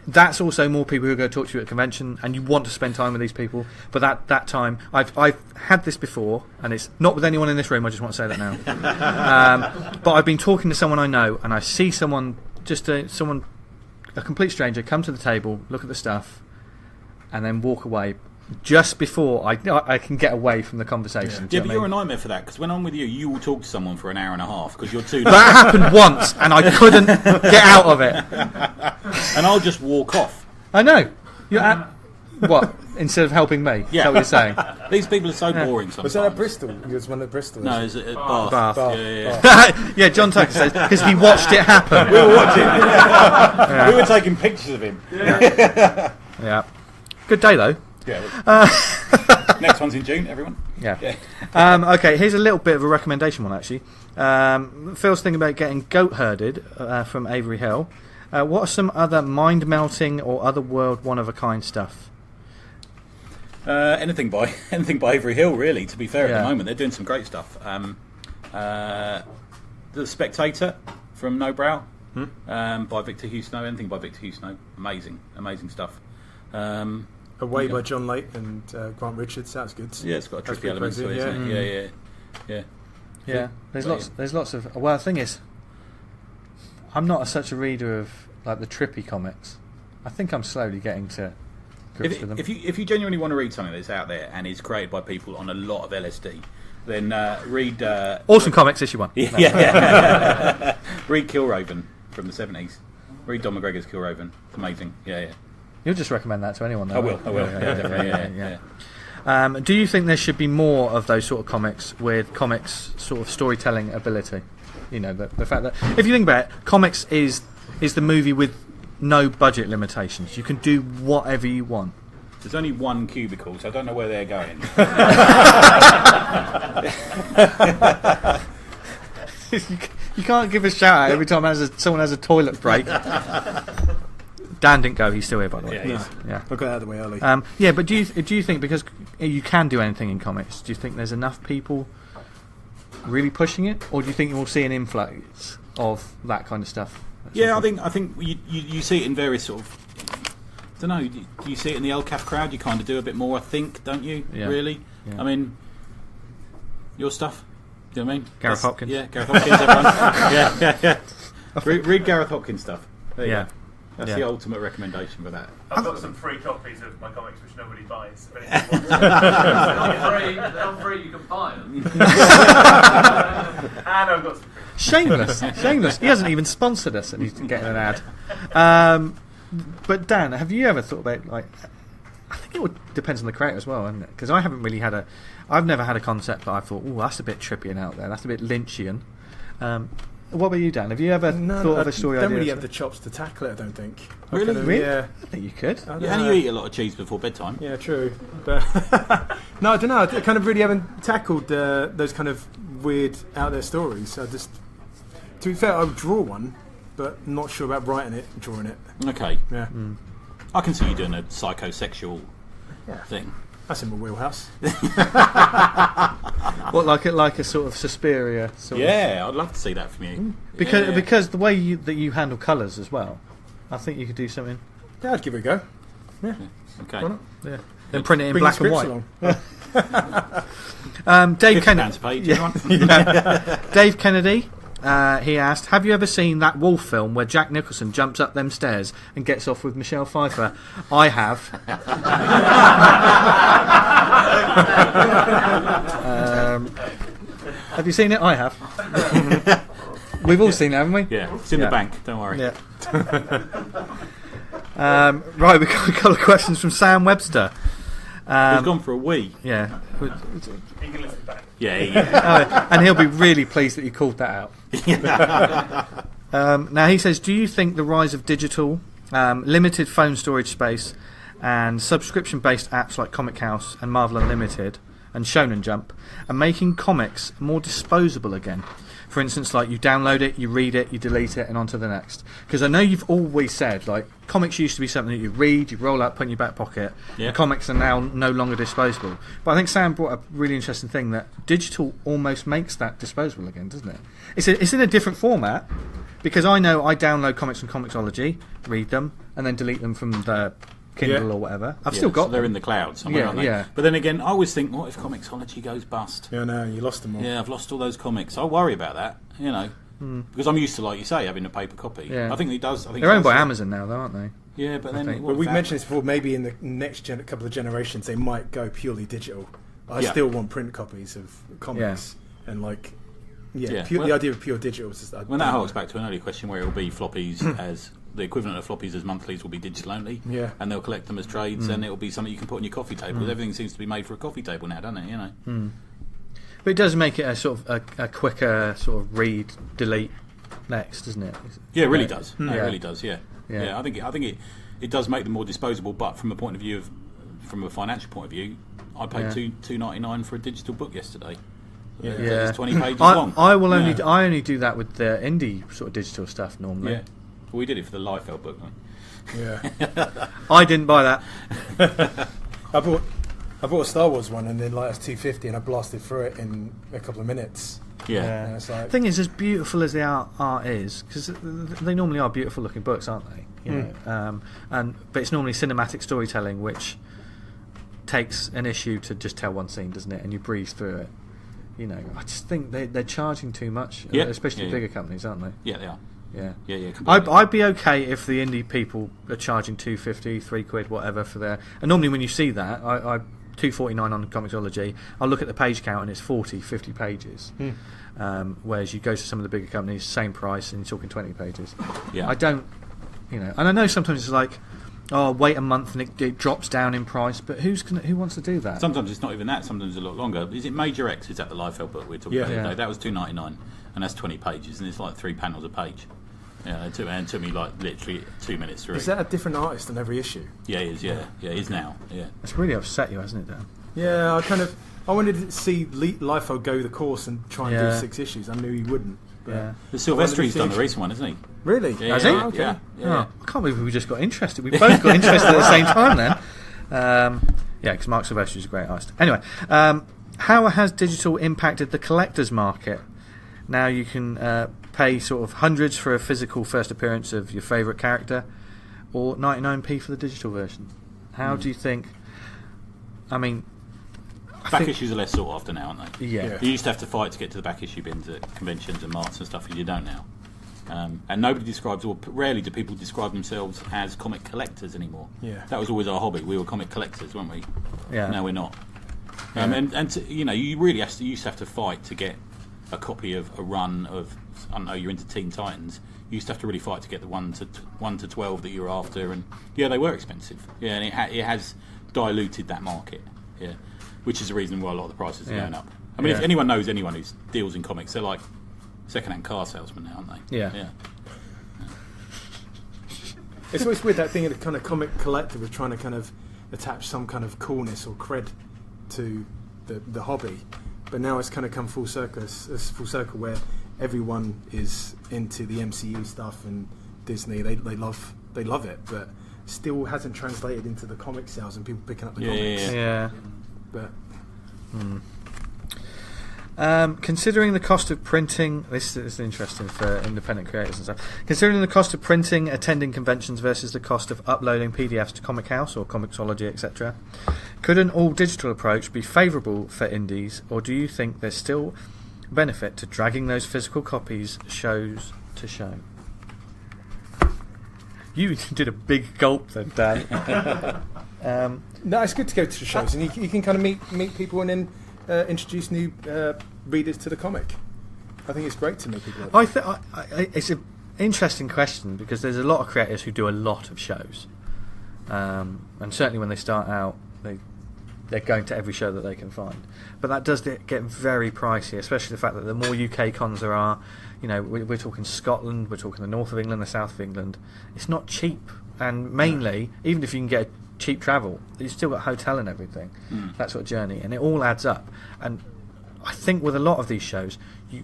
That's also more people who are going to talk to you at a convention, and you want to spend time with these people. But that time, I've had this before, and it's not with anyone in this room. I just want to say that now. But I've been talking to someone I know, and I see someone, a complete stranger, come to the table, look at the stuff, and then walk away. Just before I can get away from the conversation. Yeah, but you're a nightmare for that, because when I'm with you, you will talk to someone for an hour and a half because you're too. That happened once, and I couldn't get out of it. And I'll just walk off. I know. What? Instead of helping me? Yeah. Is that what you're saying? These people are so boring sometimes. Was that at Bristol? It was one at Bristol. No, it was at Bath. Bath. Yeah, John Tucker says because he watched it happen. We were watching. We were taking pictures of him. Yeah. Good day though. Yeah. Next one's in June, everyone. Yeah. Okay, here's a little bit of a recommendation one, actually. Phil's thinking about getting goat herded from Avery Hill. What are some other mind-melting or other-world one-of-a-kind stuff? Anything by Avery Hill, really, to be fair, at the moment. They're doing some great stuff. The Spectator from No Brow by Victor Hussnow. Anything by Victor Hussnow. Amazing stuff. Away by John Lake and Grant Richards. That's good. Yeah, it's got a tricky element to it, isn't it? Yeah. There's lots of. Well, the thing is, I'm not such a reader of like the trippy comics. I think I'm slowly getting to grips with them. If you genuinely want to read something that's out there and is created by people on a lot of LSD, then read Awesome Comics issue 1. Read Killraven from the 70s. Read Don McGregor's Killraven. It's amazing. Yeah. You'll just recommend that to anyone, though. I will. Yeah. Do you think there should be more of those sort of comics with comics sort of storytelling ability? You know, the fact that if you think about it, comics is the movie with no budget limitations. You can do whatever you want. There's only one cubicle, so I don't know where they're going. You can't give a shout out every time someone has a toilet break. Dan didn't go. He's still here, by the way. Yeah. I got out of the way early. But do you think because you can do anything in comics, do you think there's enough people really pushing it, or do you think we'll see an influx of that kind of stuff? Yeah, I think you see it in various sort of. I don't know. Do you see it in the LCAF crowd? You kind of do a bit more, I think, don't you? Yeah. Really? Yeah. I mean, your stuff. Do you know what I mean? Gareth Hopkins. Yeah, Gareth Hopkins. Everyone. Yeah. Read Gareth Hopkins stuff. There you go. That's the ultimate recommendation for that. I've got some free copies of my comics which nobody buys. If anyone wants them. They're not free, you can buy them. And I've got some free. Shameless. He hasn't even sponsored us and he's getting an ad. But Dan, have you ever thought about like? I think it would depends on the creator as well, isn't it? Because I haven't really had I've never had a concept that I thought, oh, that's a bit trippy and out there. That's a bit Lynchian. What about you, Dan? Have you ever thought of a story I don't idea? really have the chops to tackle it, I don't think. Really? Really? Yeah. I think you could. I don't Yeah, and know. you eat a lot of cheese before bedtime. Yeah, true. But no, I don't know. I kind of really haven't tackled those kind of weird out there stories. I just, to be fair, I would draw one, but not sure about writing it, and drawing it. Okay. Yeah, I can see you doing a psychosexual Yeah. thing. that's in my wheelhouse. What, like a sort of Suspiria sort of? Yeah, I'd love to see that from you. Because Yeah. because the way that you handle colours as well, I think you could do something. Yeah, I'd give it a go. Okay. Why not? Yeah. Then print it in Bring black the and scripts white. along. Dave £50 Kennedy. a page, Yeah. anyone? Dave Kennedy. He asked, "Have you ever seen that Wolf film where Jack Nicholson jumps up them stairs and gets off with Michelle Pfeiffer?" I have. Have you seen it? I have. We've all seen it, haven't we? Yeah, it's in the bank, don't worry. Yeah. Right, we've got a couple of questions from Sam Webster. He's gone for a wee. Yeah. He can listen back. Yeah, yeah. And he'll be really pleased that you called that out. Now he says, do you think the rise of digital, limited phone storage space, and subscription-based apps like Comic House and Marvel Unlimited and Shonen Jump are making comics more disposable again? For instance, like you download it, you read it, you delete it, and on to the next. Because I know you've always said, like, comics used to be something that you read, you roll up, put in your back pocket. Yeah. And comics are now no longer disposable. But I think Sam brought up a really interesting thing, that digital almost makes that disposable again, doesn't it? It's in a different format, because I know I download comics from Comixology, read them, and then delete them from the Kindle or whatever. I've still got so they're them. in the cloud somewhere, Yeah, aren't they? yeah. But then again, I always think, what if Comixology goes bust? Yeah, no, you lost them all. Yeah, I've lost all those comics. I worry about that, you know, because I'm used to, like you say, having a paper copy. Yeah. I think it does. I think They're it owned by does- Amazon now, though, aren't they? Yeah, but then think. But we've mentioned this before. Maybe in the next couple of generations, they might go purely digital. I Yeah. still want print copies of comics, and like, Yeah. the Well- idea of pure digital is just. When that harks back to an earlier question where it will be floppies as the equivalent of floppies as monthlies will be digital only, Yeah. and they'll collect them as trades, and it will be something you can put on your coffee table. Everything seems to be made for a coffee table now, doesn't it? You know. But it does make it a sort of a quicker sort of read, delete next, doesn't it? Yeah, it really does. No, Yeah. It really does. Yeah. Yeah. Yeah. I think it does make them more disposable, but from a point of view from a financial point of view, I paid Yeah. $2.99 for a digital book yesterday. Yeah. It's 20 pages long. I will only Yeah. I only do that with the indie sort of digital stuff normally. Yeah. Well, we did it for the Liefeld book. Yeah, I didn't buy that. I bought a Star Wars one, and then like it's $2.50, and I blasted through it in a couple of minutes. Yeah. And it's like, The thing is, as beautiful as the art is, because they normally are beautiful looking books, aren't they? You know, but it's normally cinematic storytelling, which takes an issue to just tell one scene, doesn't it? And you breeze through it. You know, I just think they're charging too much, Yeah. especially Yeah, bigger yeah. companies, aren't they? Yeah, they are. Yeah. Yeah, yeah. Completely. I'd be okay if the indie people are charging $2.50, £3, whatever for their. And normally when you see that, I $2.49 on Comixology, I'll look at the page count and it's 40, 50 pages. Whereas you go to some of the bigger companies, same price, and you're talking 20 pages. Yeah. I don't, you know, and I know sometimes it's like, oh, wait a month and it drops down in price, but who wants to do that? Sometimes it's not even that. Sometimes it's a lot longer. Is it Major X? Is that the Liefeld book we're talking about Yeah. today? That was $2.99, and that's 20 pages, and it's like 3 panels a page. Yeah, it took me like literally 2 minutes to read. is that a different artist on every issue? Yeah, it is. Yeah, yeah, it is now. Yeah, It's really upset you, hasn't it, Dan? Yeah, I wanted to see Liefeld go the course and try and Yeah. do 6 issues. I knew he wouldn't. But Yeah. the Silvestri's done the recent one, hasn't he? Really? Yeah, Has yeah, he? yeah, Okay. yeah, yeah. Oh, I can't believe we just got interested. We both got interested at the same time then. Yeah, because Mark Silvestri is a great artist. Anyway, how has digital impacted the collector's market? Now you can pay sort of hundreds for a physical first appearance of your favourite character, or 99p for the digital version. How do you think? I mean, Back issues are less sought after now, aren't they? yeah. Yeah. You used to have to fight to get to the back issue bins at conventions and marts and stuff, and you don't now. And nobody describes, or rarely do people describe themselves as comic collectors anymore. Yeah. That was always our hobby. We were comic collectors, weren't we? Yeah. No, we're not. And you know, you really used to have to fight to get a copy of a run of, I don't know, you're into Teen Titans, you used to have to really fight to get the 1 to 12 that you were after, and yeah, they were expensive. Yeah, and it has diluted that market. Yeah, which is the reason why a lot of the prices are going up. I mean, if anyone knows anyone who deals in comics, they're like second-hand car salesmen now, aren't they? Yeah. It's always weird, that thing of the kind of comic collector of trying to kind of attach some kind of coolness or cred to the hobby, but now it's kind of come full circle. It's full circle where everyone is into the MCU stuff and Disney. They love it, but still hasn't translated into the comic sales and people picking up the comics. Yeah. But considering the cost of printing, this is interesting for independent creators and stuff. Considering the cost of printing, attending conventions versus the cost of uploading PDFs to Comic House or Comixology, etc., could an all-digital approach be favourable for indies, or do you think there's still benefit to dragging those physical copies shows to show? You did a big gulp then, Dan. no, it's good to go to the shows, and you can kind of meet people and then introduce new readers to the comic. I think it's great to meet people. It's an interesting question because there's a lot of creators who do a lot of shows, and certainly when they start out, they're going to every show that they can find. But that does get very pricey, especially the fact that the more UK cons there are, we're talking Scotland, we're talking the north of England, the south of England. It's not cheap, and mainly, even if you can get cheap travel, you've still got hotel and everything, that sort of journey, and it all adds up. And I think with a lot of these shows, you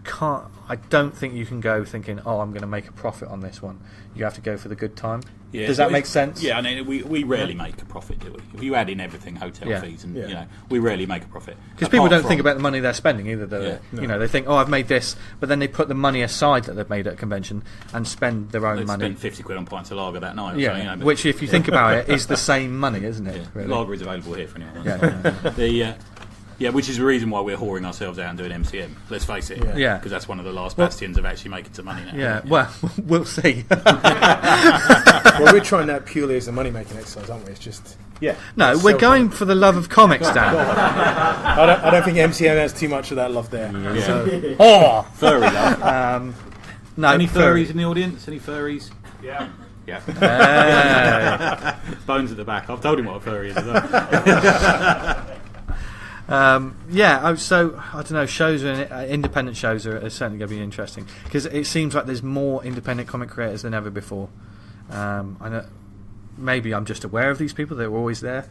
can't. I don't think you can go thinking, I'm going to make a profit on this one. You have to go for the good time. Yeah, Does that make sense? Yeah, I mean, we rarely make a profit, do we? If you add in everything, hotel fees, and we rarely make a profit because people don't think about the money they're spending either. They think, I've made this, but then they put the money aside that they've made at a convention and spend their own money. Spend 50 quid on pints of lager that night. Yeah, which, if you think about it, is the same money, isn't it? Yeah. Really? Lager is available here for anyone. Which is the reason why we're whoring ourselves out and doing MCM. Let's face it. Yeah. Because that's one of the last bastions of actually making some money now. Yeah. Well, we'll see. Well, we're trying that purely as a money-making exercise, aren't we? It's just No, we're going for the love of comics, Dan. I don't think MCM has too much of that love there. Yeah. Furry love. No. Any furries in the audience? Any furries? Yeah. Bones at the back. I've told him what a furry is as well. So I don't know. Shows, independent shows are certainly going to be interesting because it seems like there's more independent comic creators than ever before. I know, maybe I'm just aware of these people; they're always there.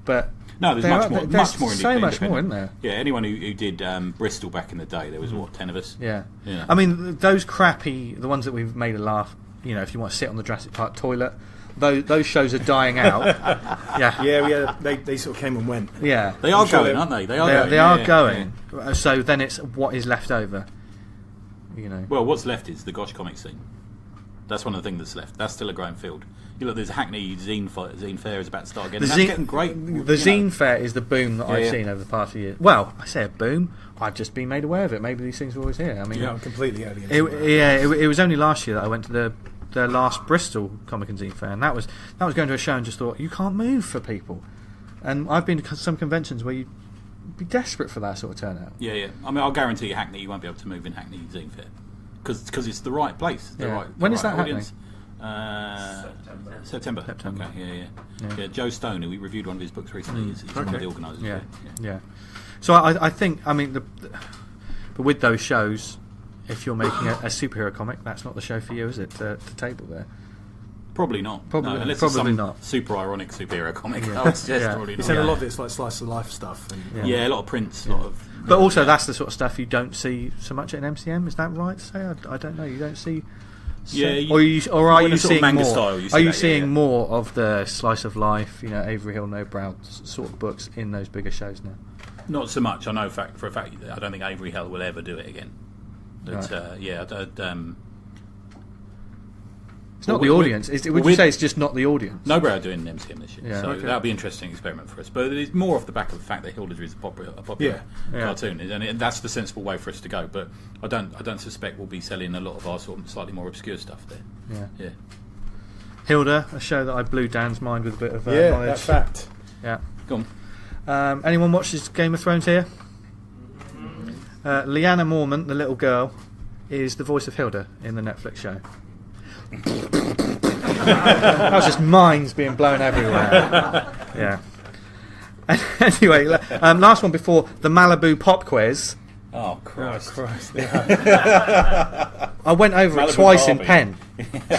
But no, there's much more. So much more, isn't there? Yeah, anyone who did Bristol back in the day, there was 10 of us. Yeah. I mean, those crappy, the ones that we've made a laugh. If you want to sit on the Jurassic Park toilet. Those shows are dying out. They sort of came and went. Yeah, they are going, aren't they? They are going. So then it's what is left over. Well, what's left is the Gosh comic scene. That's one of the things that's left. That's still a growing field. There's Hackney Zine Fair is about to start again. That's getting great. The Zine Fair is the boom that I've seen over the past few years. Well, I say a boom. I've just been made aware of it. Maybe these things are always here. I mean, I'm completely early. It was only last year that I went to the last Bristol Comic and Zine Fair, and that was going to a show and just thought, you can't move for people. And I've been to some conventions where you'd be desperate for that sort of turnout. Yeah. I mean, I'll guarantee you, Hackney, you won't be able to move in Hackney Zine Fair because it's the right place. When is that audience. happening? September. Okay. Yeah. Joe Stone, who we reviewed one of his books recently, is one of the organisers. Yeah. So I think, I mean, but with those shows, if you're making a superhero comic, that's not the show for you, is it? To table there. Probably not. Probably it's some not. Super ironic superhero comic. I would suggest probably not. A lot of it's like slice of life stuff. And, a lot of prints. A lot of. But also, that's the sort of stuff you don't see so much at an MCM. Is that right to say? I don't know. You don't see. Or are you seeing more? Style, are you seeing more of the slice of life, Avery Hill, No Brow sort of books in those bigger shows now? Not so much. I know for a fact. I don't think Avery Hill will ever do it again. But it's not the audience. Would you say it's just not the audience? No Brow doing an MCM this year, that'll be an interesting experiment for us. But it's more off the back of the fact that Hilda is a popular cartoon, and that's the sensible way for us to go. But I don't suspect we'll be selling a lot of our sort of slightly more obscure stuff there. Yeah. Hilda, a show that I blew Dan's mind with a bit of knowledge. That fact. Yeah. Go on. Anyone watches Game of Thrones here? Leanna Mormont, the little girl, is the voice of Hilda in the Netflix show. That was just minds being blown everywhere. Yeah. Anyway, last one before the Malibu pop quiz. Oh, Christ. I went over it Malibu twice in Barbie. pen,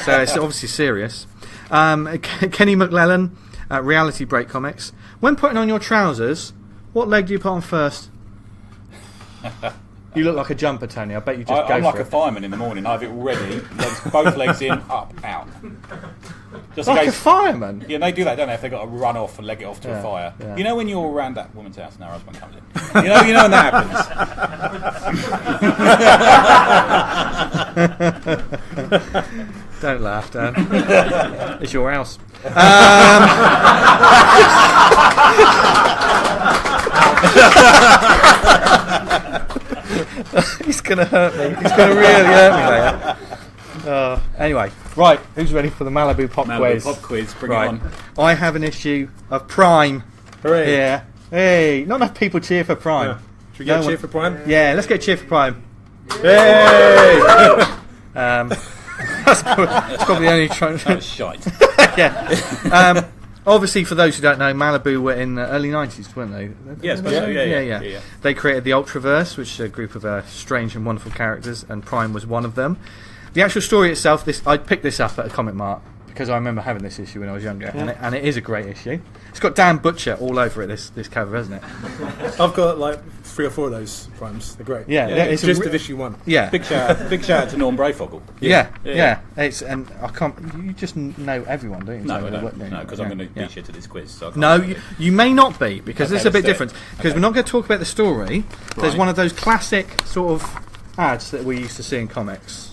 so it's obviously serious. Kenny McLellan, Reality Break Comics. When putting on your trousers, what leg do you put on first? You look like a jumper, Tony. I bet you just go I'm for like it. a fireman in the morning. I have it all ready. Both legs in, up, out. Just in Like a case. fireman? Yeah, they do that, don't they? If they've got to run off and leg it off to Yeah, a fire. yeah. You know when you're around that woman's house and her husband comes in? You know when that happens? Don't laugh, Dan. It's your house. He's going to hurt me. He's going to really hurt me later. Anyway, right, who's ready for the Malibu pop quiz? Pop quiz, bring Right. it on. I have an issue of Prime. Hooray. Yeah. Hey, not enough people cheer for Prime. Yeah. Should we get No a cheer one- for Prime? Yeah, let's get a cheer for Prime. Hey! That's probably the only trying. That was shite. Yeah. Obviously, for those who don't know, Malibu were in the early 90s, weren't they? Yes, yeah. They created the Ultraverse, which is a group of strange and wonderful characters, and Prime was one of them. The actual story itself, I picked this up at a Comic Mart because I remember having this issue when I was younger, and it is a great issue. It's got Dan Butcher all over it, this cover, hasn't it? I've got like 3 or 4 of those Primes. They're great. Yeah, Yeah, it's Just a of issue 1. yeah. Big shout out to Norm Brayfogle. Yeah. Yeah. It's and I can't. You just know everyone, don't you? No, So I what- don't. No, because I'm going to be shit at this quiz. So I can't No, do it. you may not be, because Okay, it's a bit let's do it. different. Because we're not going to talk about the story. There's Right. one of those classic sort of ads that we used to see in comics.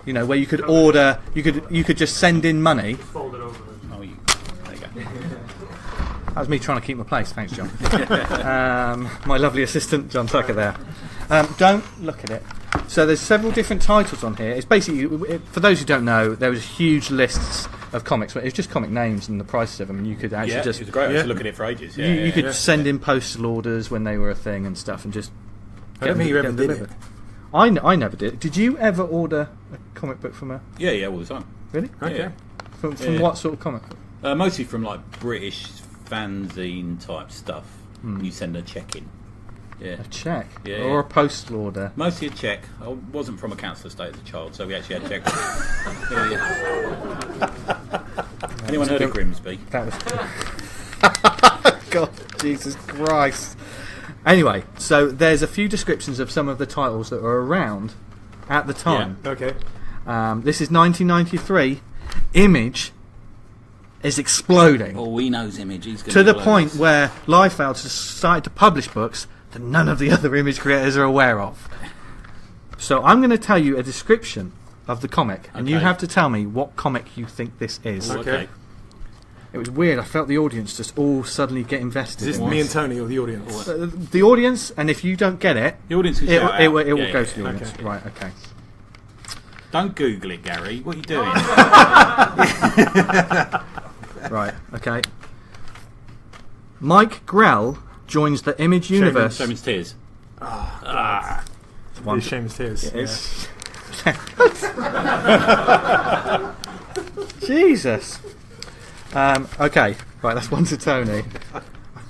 You know, where you could order, you could just send in money. Fold it over. Oh, there you go. That was me trying to keep my place. Thanks, John. My lovely assistant, John Tucker, there. Don't look at it. So there's several different titles on here. It's basically, for those who don't know, there was huge lists of comics. But it was just comic names and the prices of them, and you could actually Yeah, just it was great. I used to look at it for ages. Yeah, you could yeah. send in postal orders when they were a thing and stuff, and just. I don't think you ever them did delivered. it. I never did. Did you ever order a comic book from a? Yeah, all the time. Really? Okay. Yeah. From Yeah. what sort of comic? Mostly from like British fanzine type stuff. You send a check in. Yeah. A check Yeah, or yeah. a postal order? Mostly a check. I wasn't from a council estate as a child, so we actually had checks. Yeah. Anyone heard of Grimsby? That was. God, Jesus Christ. Anyway, so there's a few descriptions of some of the titles that were around at the time. Okay. This is 1993. Image is exploding Oh, he knows Image. He's to the point where Liefeld has started to publish books that none of the other Image creators are aware of. So I'm going to tell you a description of the comic, and you Okay. have to tell me what comic you think this is. Okay. It was weird. I felt the audience just all suddenly get invested. Is this in me this. and Tony or the audience? The audience, and if you don't get it, The audience can it shout will out. go Yeah, to yeah. the audience. Okay. Right, okay. Don't Google it, Gary. What are you doing? Right, okay. Mike Grell joins the Image universe. Shaman's Tears. One- It's Shameless Tears. It's- Jesus. Okay, right, that's one to Tony. I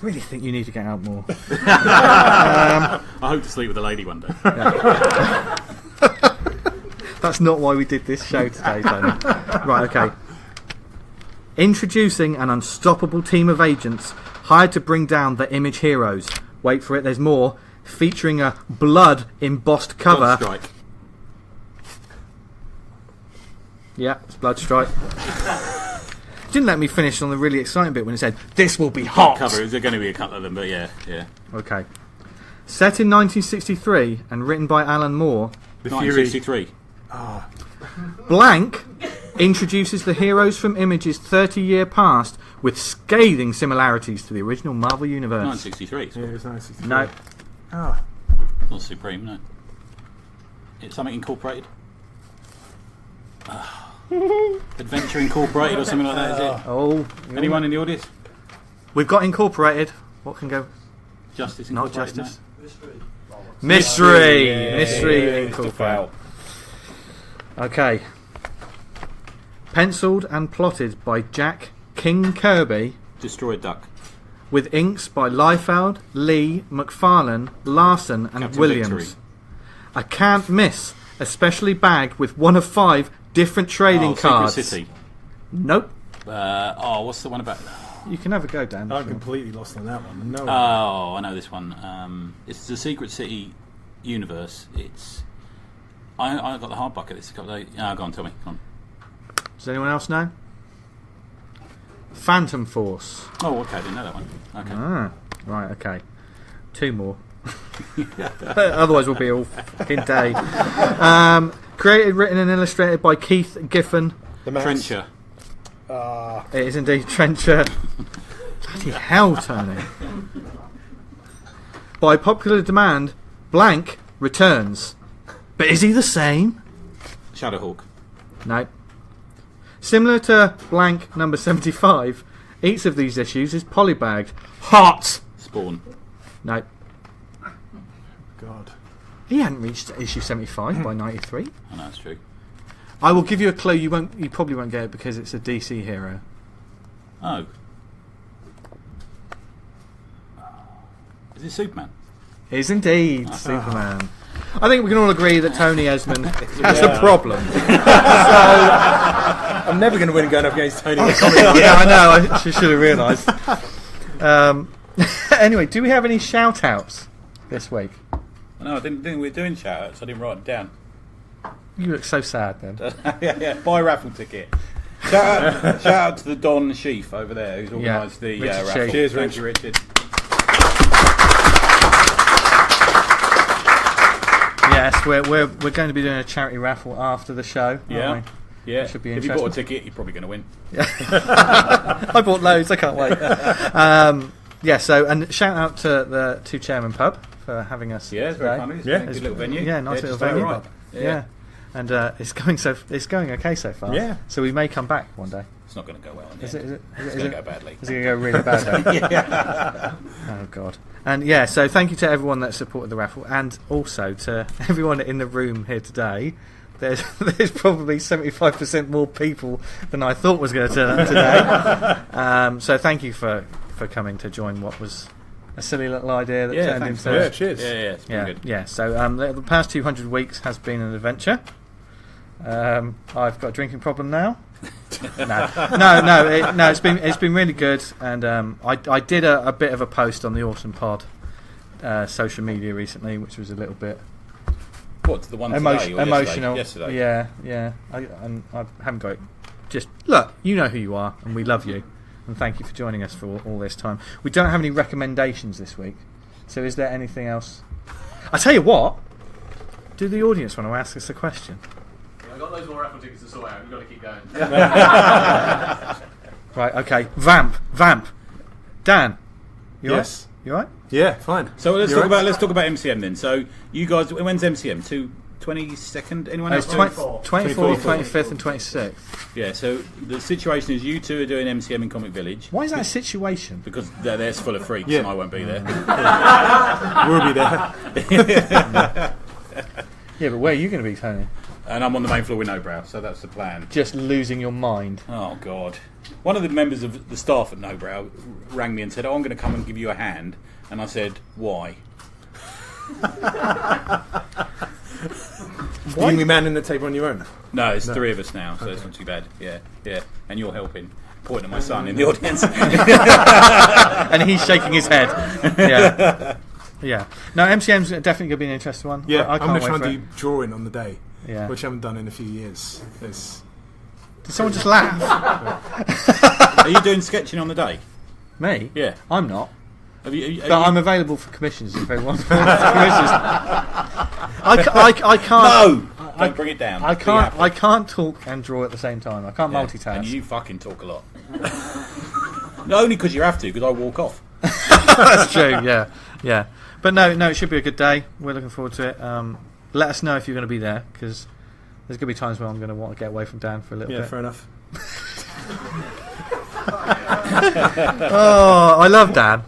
really think you need to get out more. I hope to sleep with a lady one day. That's not why we did this show today, Tony. Right, okay. Introducing an unstoppable team of agents hired to bring down the Image heroes. Wait for it, there's more. Featuring a blood embossed cover. Strike. Yeah, it's Bloodstrike. Didn't let me finish on the really exciting bit when it said, "This will be hot." Cover. There's going to be a couple of them, but yeah. Okay. Set in 1963 and written by Alan Moore, The Fury. 1963. Blank introduces the heroes from Image's 30-year past with scathing similarities to the original Marvel Universe. 1963. Yeah, it was nice. No. Ah, Not Supreme, no. It's something incorporated. Adventure Incorporated or something like that, is it? Oh, Anyone in the audience? we've got Incorporated. What can go? Justice Not Incorporated? Justice. Mystery It's Incorporated. foul. Okay. Penciled and plotted by Jack King Kirby, Destroyed Duck. with inks by Liefeld, Lee, McFarlane, Larson, and Captain Williams. Victory. I can't miss, especially bagged with one of 5 different trading cards. Secret City. Nope. What's the one about? You can have a go, Dan. I'm completely lost on that one. No. Oh, I know this one. It's the Secret City universe. It's. I got the hard bucket. This a couple of days. Go on, tell me. Come on. Does anyone else know? Phantom Force. Oh, okay. I didn't know that one. Okay. Ah, right, okay. 2 more. Otherwise, we'll be all fucking day. Created, written, and illustrated by Keith Giffen. The mouse. Trencher. It is indeed Trencher. Bloody hell, Tony. By popular demand, Blank returns. But is he the same? Shadowhawk. No. Similar to Blank number 75, each of these issues is polybagged. Hot! Spawn. No. God. He hadn't reached issue 75 by 93. I know that's true. I will give you a clue. You probably won't get it because it's a DC hero. Oh. Is it Superman? It is indeed Superman. I think we can all agree that Tony Esmond has a problem. I'm never going to win going up against Tony. Yeah, I know. I should have realised. Anyway, do we have any shout-outs this week? No, I didn't think we were doing shout-outs. I didn't write them down. You look so sad then. yeah. Buy a raffle ticket. Shout out to the Don Sheaf over there who's organised the Richard raffle. Sheaf. Cheers, Thank you, Richard. Yes, we're going to be doing a charity raffle after the show. Yeah. Aren't we? Yeah. Should be If you bought a interesting. ticket, you're probably going to win. I bought loads. I can't wait. Yeah. So, and shout out to the 2 Chairmen pub for having us. Yeah, it's very today. funny. It's Yeah. a good little venue. Yeah, nice little just venue. right. Yeah. And it's going okay so far. Yeah. So we may come back one day. It's not going to go well. Is it? It's going to go badly. Is it going to go really bad then? Oh God. And yeah, so thank you to everyone that supported the raffle, and also to everyone in the room here today. There's probably 75% more people than I thought was going to turn up today. So thank you for coming to join what was a silly little idea that turned thanks. into Yeah, cheers. Yeah, it's been good. yeah. So the past 200 weeks has been an adventure. I've got a drinking problem now. No. It's been really good, and I did a bit of a post on the Autumn Pod social media recently, which was a little bit What, the one today or emotional. Yesterday. Yeah. I haven't got it. Just look, you know who you are, and we love you, and thank you for joining us for all this time. We don't have any recommendations this week, so is there anything else? I tell you what. Do the audience want to ask us a question? I've got loads more raffle tickets to sort out. You've got to keep going. Right, okay. Vamp. Dan, you Yes. right? You right? Yeah, fine. So let's You're talk right. about MCM then. So you guys, when's MCM? 22nd? Anyone It's else? 24th, 25th, and 26th. Yeah. So the situation is, you two are doing MCM in Comic Village Why is that a situation? because they're full of freaks, Yeah. and I won't be there. We'll be there. Yeah, but where are you going to be, Tony? And I'm on the main floor with no brow, so that's the plan. Just losing your mind. Oh God! One of the members of the staff at No Brow rang me and said, "Oh, I'm going to come and give you a hand," and I said, "Why?" You can be manning the table on your own. No, it's 3 of us now, so it's not too bad. Yeah, and you're helping. Pointing at my son in the audience. And he's shaking his head. Yeah. No, MCM's definitely going to be an interesting one. Yeah, I I'm can't going to wait try for and it. do drawing on the day, Yeah. which I haven't done in a few years. It's, Did someone just laugh? Are you doing sketching on the day? Me? Yeah. I'm not. Have you, But I'm available for commissions if anyone wants commissions. I can't. No! Don't bring it down. I Be can't. happy. I can't talk and draw at the same time. I can't Yeah, multitask. And you fucking talk a lot. No, only because you have to, because I walk off. That's true. Yeah. But no, it should be a good day. We're looking forward to it. Let us know if you're going to be there, because there's going to be times where I'm going to want to get away from Dan for a little yeah, bit. fair enough. Oh, I love Dan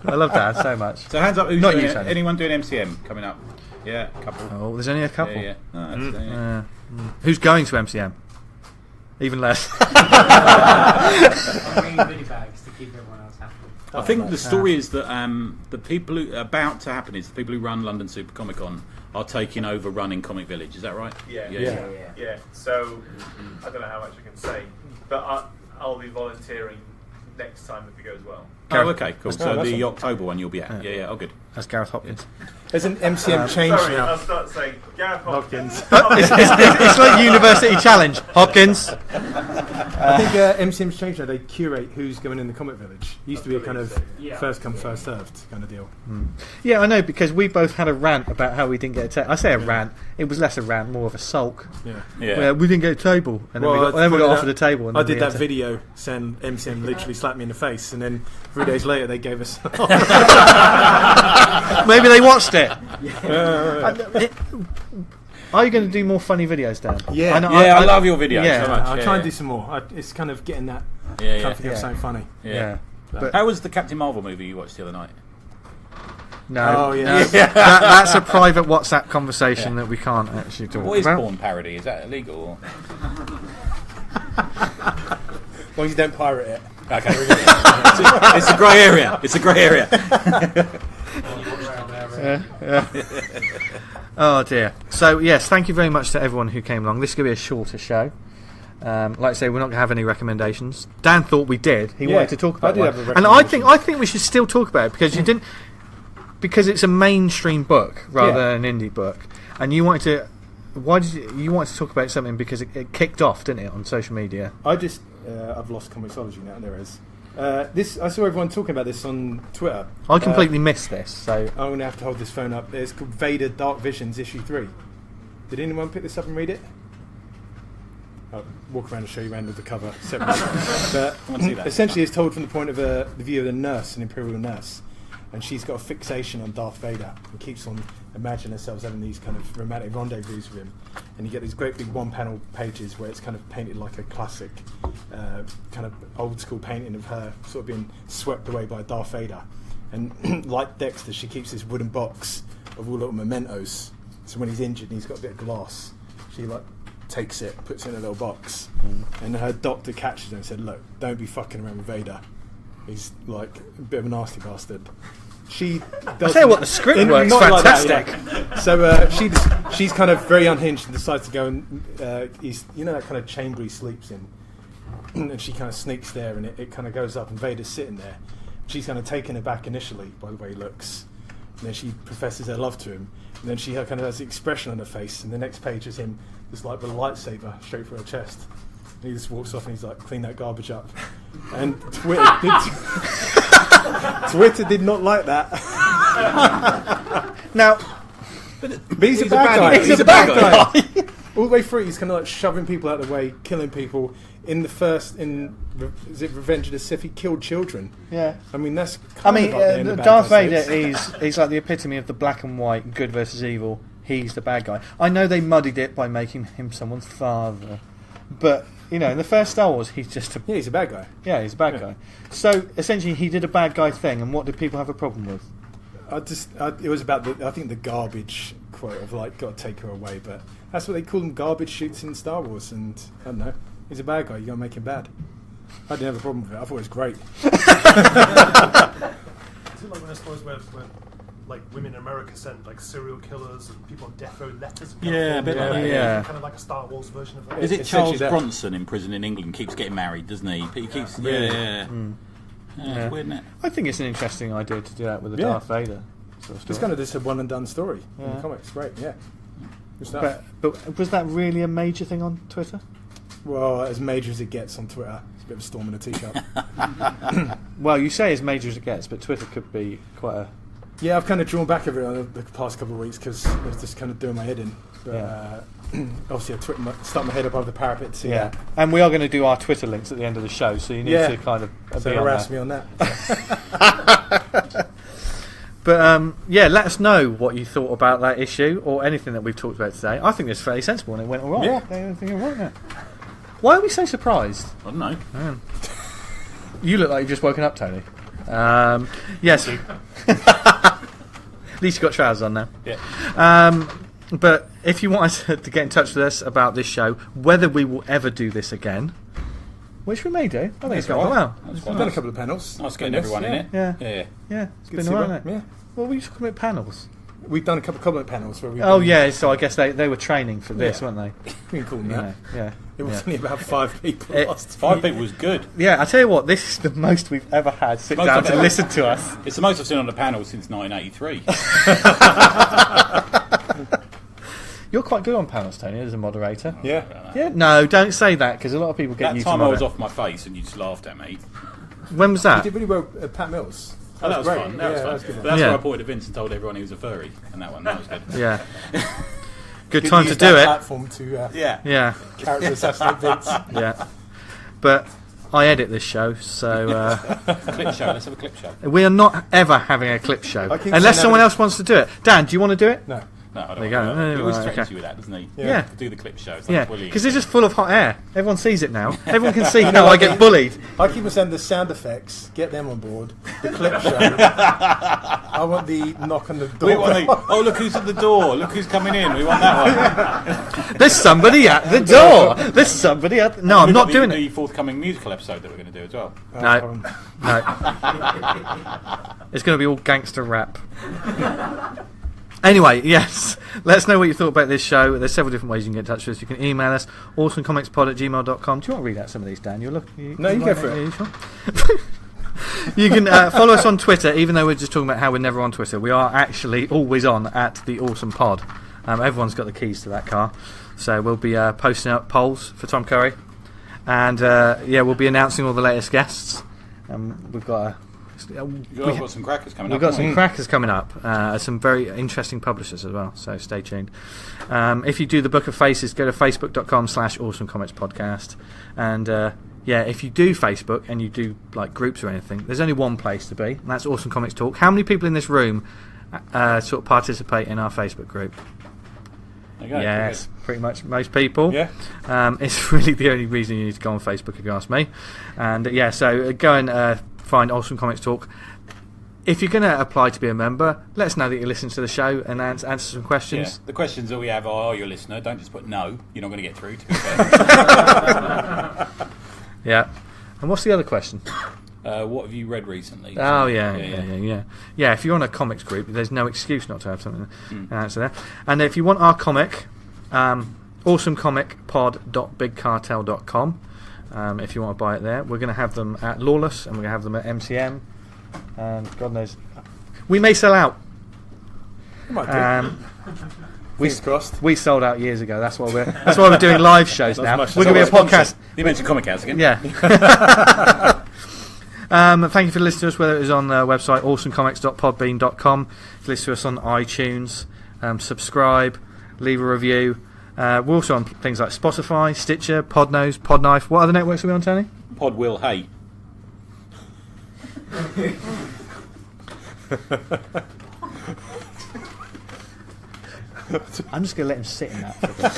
so much. So hands up, who's Not doing you, it? Tony. Anyone doing MCM coming up Yeah, a couple. Oh, there's only a couple. Yeah. Oh, that's, yeah. Who's going to MCM? Even less. I'm bringing goodie bags to keep everyone else happy. I think the story is that the people who about to happen is the people who run London Super Comic Con are taking over running Comic Village. Is that right? Yeah. So I don't know how much I can say, but I'll be volunteering next time if it goes well. Oh, okay, cool. So that's the all. October one you'll be at. Yeah. Oh, good. That's Gareth Hopkins. There's an MCM change Sorry, now. I'll start saying Gareth Hopkins. It's like University Challenge. Hopkins. I think MCM's changed now. They curate who's going in the Comic Village. It used to be a kind of first come, first served kind of deal. Yeah, I know, because we both had a rant about how we didn't get a table. I say a rant. It was less a rant, more of a sulk. Yeah. Where we didn't get a table. And then we got offered a table. And I then did we had that video saying MCM literally slapped me in the face, and then 3 days later they gave us... Maybe they watched it. Are you going to do more funny videos, Dan? Yeah. I love your videos Yeah. so much. I'll try and do some more. It's kind of getting that... Yeah. Can't think of something funny. Yeah. But How was the Captain Marvel movie you watched the other night? no, Oh, yeah. that's a private WhatsApp conversation that we can't actually talk What is about. porn parody? Is that illegal? As long as you don't pirate it. Okay. It's a grey area. It's a grey area. Oh dear. So yes, thank you very much to everyone who came along. This is going to be a shorter show. Like I say, we're not going to have any recommendations. Dan thought we did. He wanted to talk about I did one. have a And I think we should still talk about it because you didn't, because it's a mainstream book rather than an indie book. And you wanted to. Why did you wanted to talk about something because it kicked off, didn't it, on social media? I've lost Comixology now. There is. I saw everyone talking about this on Twitter. I completely missed this, so I'm going to have to hold this phone up. It's called Vader Dark Visions issue 3. Did anyone pick this up and read it? I'll walk around and show you around with the cover separately. But see that. essentially it's told from the point of the view of the nurse, an Imperial nurse. And she's got a fixation on Darth Vader and keeps on imagining herself having these kind of romantic rendezvous with him. And you get these great big one-panel pages where it's kind of painted like a classic kind of old-school painting of her sort of being swept away by Darth Vader. And like Dexter, she keeps this wooden box of all little mementos. So when he's injured and he's got a bit of glass, she takes it, puts it in a little box. And her doctor catches her and said, "Look, don't be fucking around with Vader. He's like a bit of a nasty bastard." She does. I tell you what, the script works not fantastic. Like that, yeah. So she's kind of very unhinged and decides to go and that kind of chamber he sleeps in, and she kind of sneaks there, and it kind of goes up, and Vader's sitting there. She's kind of taken aback initially by the way he looks, and then she professes her love to him, and then she kind of has the expression on her face, and the next page is him just like with a lightsaber straight through her chest. And he just walks off and he's like, "Clean that garbage up." And Twitter did not like that. Now, but he's a bad guy. He's a bad guy. All the way through, he's kind of like shoving people out of the way, killing people. Is it Revenge of the Sith? He killed children. Yeah. I mean, that's. Kind of Darth Vader is like the epitome of the black and white, good versus evil. He's the bad guy. I know they muddied it by making him someone's father, but in the first Star Wars, he's just a he's a bad guy. Yeah, he's a bad guy. So essentially, he did a bad guy thing, and what did people have a problem with? It was about the garbage quote of like, "Got to take her away," but that's what they call them, garbage shoots in Star Wars, and I don't know. He's a bad guy. You got to make him bad. I didn't have a problem with it. I thought it was great. Is it like when I suppose where like women in America send like serial killers and people on death row letters? And Yeah, a bit like that. Yeah. Kind of like a Star Wars version of that. Is it Essentially Charles that. Bronson in prison in England keeps getting married, doesn't he? He keeps Yeah. It's weird, isn't it? I think it's an interesting idea to do that with a Darth Vader sort of It's story. kind of just a one and done story in the comics. Great, yeah. Good stuff. But was that really a major thing on Twitter? Well, as major as it gets on Twitter, it's a bit of a storm in a teacup. Well, you say as major as it gets, but Twitter could be quite a... Yeah, I've kind of drawn back every on the past couple of weeks because I was just kind of doing my head in. But obviously, I stuck my head above the parapet to see that. And we are going to do our Twitter links at the end of the show, so you need to kind of So be on harass that. me on that. But let us know what you thought about that issue or anything that we've talked about today. I think it's fairly sensible and it went all right. Yeah. I think it went all right. Why are we so surprised? I don't know. You look like you've just woken up, Tony. Yes. At least you've got trousers on now. Yeah. But if you want us to get in touch with us about this show, whether we will ever do this again, which we may do. I think it's gone quite well. We've done a couple of panels. Nice getting everyone in it. Yeah. Yeah. Yeah, it's Good been to see alright, you, isn't it? yeah. Well, we talking about panels. We've done a couple of comment panels where we. Oh yeah, so I guess they were training for this, Yeah. weren't they? We can call them that. Yeah. It was yeah. only about 5 people. last 5 people was good. Yeah, I tell you what, this is the most we've ever had sit Most down I've to ever- listen to us. It's the most I've seen on a panel since 1983. You're quite good on panels, Tony, as a moderator. Yeah. Yeah. No, don't say that because a lot of people get That used time to I was moderate. off my face and you just laughed at me. When was You that? did really well at Pat Mills. Oh, that was great. fun. That was Yeah, fun. that was good. But that's Yeah. where I pointed to Vince and told everyone he was a furry. And that was good. Yeah. Good Good time to use do that it. platform to Yeah. Yeah. character assassinate Vince. Yeah. But I edit this show, so Clip show. Let's have a clip show. we are not ever having a clip show I keep unless saying someone that- else wants to do it. Dan, do you want to do it? No. No, I don't There you go. want to. He always Right, threatens okay. you with that, doesn't he? Yeah. Do the clip show. It's Yeah, like bullying. because it's just full of hot air. Everyone sees it now. Everyone can see how I get bullied. I keep on saying the sound effects, get them on board. The clip show. I want the knock on the door. We want oh, look who's at the door. Look who's coming in. We want that one. There's somebody at the door. There's somebody at. No, I'm We've not got doing the it. forthcoming musical episode that we're going to do as well. No, it's going to be all gangster rap. Anyway, yes. Let us know what you thought about this show. There's several different ways you can get in touch with us. You can email us, awesomecomicspod@gmail.com. Do you want to read out some of these, Dan? You No, you go for it. You sure? You can follow us on Twitter, even though we're just talking about how we're never on Twitter. We are actually always on at the Awesome Pod. Everyone's got the keys to that car. So we'll be posting up polls for Tom Curry. And we'll be announcing all the latest guests. We've got We've got some crackers coming We've up. got haven't some we? crackers coming up. Some very interesting publishers as well, so stay tuned. If you do the Book of Faces, go to facebook.com/awesomecomicspodcast. And if you do Facebook and you do like groups or anything, there's only one place to be, and that's Awesome Comics Talk. How many people in this room sort of participate in our Facebook group? There you go. Yes, pretty much most people. Yeah. It's really the only reason you need to go on Facebook if you ask me. And so go and find Awesome Comics Talk. If you're going to apply to be a member, let us know that you listen to the show and answer some questions. Yeah. The questions that we have are you a listener? Don't just put no. You're not going to get through, to be fair. Yeah. And what's the other question? What have you read recently? Oh, yeah. If you're on a comics group, there's no excuse not to have something to answer there. And if you want our comic, awesomecomicpod.bigcartel.com. If you want to buy it there. We're going to have them at Lawless and we're going to have them at MCM. And God knows. We may sell out. You might do. Fingers crossed. We sold out years ago. That's why we're doing live shows now. much We're going to be a podcast. You mentioned Comic House again. Yeah. Thank you for listening to us, whether it is on the website awesomecomics.podbean.com, if you listen to us on iTunes, subscribe, leave a review. We're also on things like Spotify, Stitcher, Podnose, Podknife. What other networks are we on, Tony? Pod Will Hay. I'm just going to let him sit in that for this.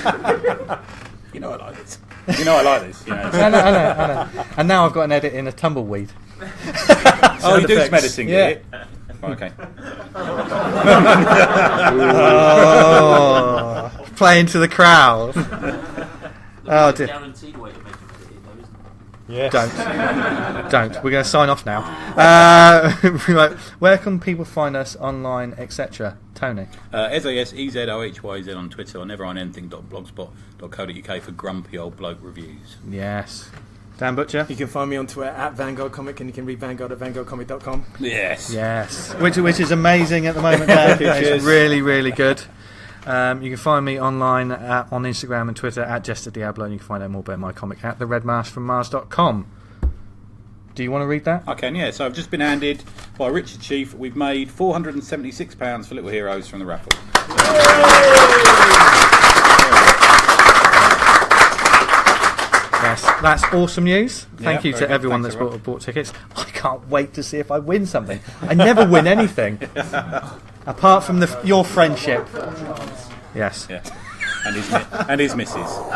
You know I like this. You know I like this. You know. I know. And now I've got an edit in a tumbleweed. Oh, you do some effects. editing, Yeah. do you? Oh, okay. Oh, playing to the crowd. Oh, dear. Guaranteed way to make it edited, though, isn't it? Yes. Don't. We're going to sign off now. Right. Where can people find us online, etc.? Tony. SASEZOHYZ on Twitter or neveronanything.blogspot.co.uk for grumpy old bloke reviews. Yes. Dan Butcher. You can find me on Twitter at Vanguard Comic, and you can read Vanguard at vanguardcomic.com. Yes. Yes. Which is amazing at the moment, Dan. It's Cheers. really, really good. You can find me online on Instagram and Twitter at Jester Diablo, and you can find out more about my comic at theredmaskfrommars.com. Do you want to read that? I can, yeah. So I've just been handed by Richard Chief. We've made £476 for Little Heroes from the raffle. Yes, that's awesome news. Thank you very to good. everyone Thanks, that's everyone. bought tickets. I can't wait to see if I win something. I never win anything. Apart from your friendship. Yes. Yeah. And his missus. So,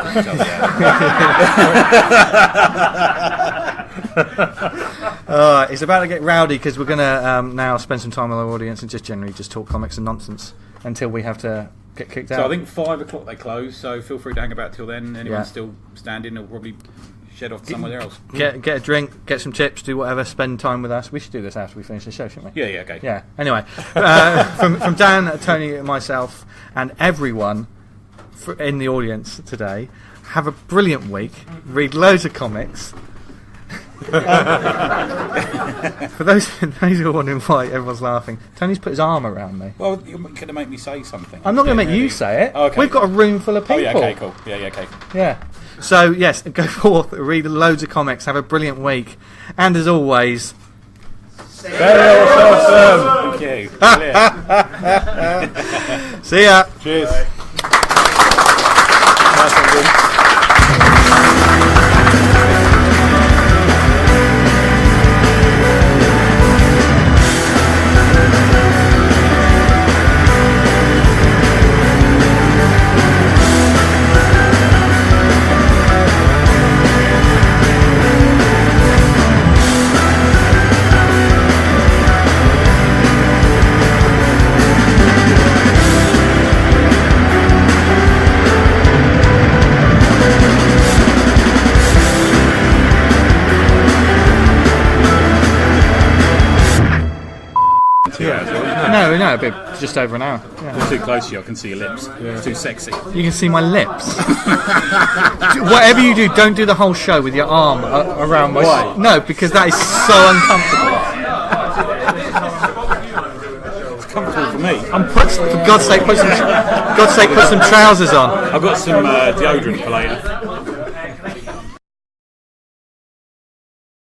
yeah. It's about to get rowdy because we're going to now spend some time with our audience and just generally just talk comics and nonsense until we have to get kicked out. So I think 5 o'clock they close, so feel free to hang about till then. Anyone still standing will probably shed off somewhere else. Get a drink, get some chips, do whatever, spend time with us. We should do this after we finish the show, shouldn't we? Yeah, okay. Yeah, anyway. From Dan, Tony, myself, and everyone in the audience today, have a brilliant week. Read loads of comics. For those who are wondering why everyone's laughing, Tony's put his arm around me. Well, you're going to make me say something. I'm not going to make you say it. Okay. We've got a room full of people. Oh, yeah, okay, cool. Yeah, okay. Yeah. So, yes, go forth, read loads of comics, have a brilliant week, and as always... Very awesome! Thank you. See ya! Cheers. No, a bit just over an hour. Yeah. You're too close to you, I can see your lips. It's too sexy. You can see my lips. Whatever you do, don't do the whole show with your arm around my... Why? No, because that is so uncomfortable. It's comfortable for me. For God's sake, put some trousers on. I've got some deodorant for later.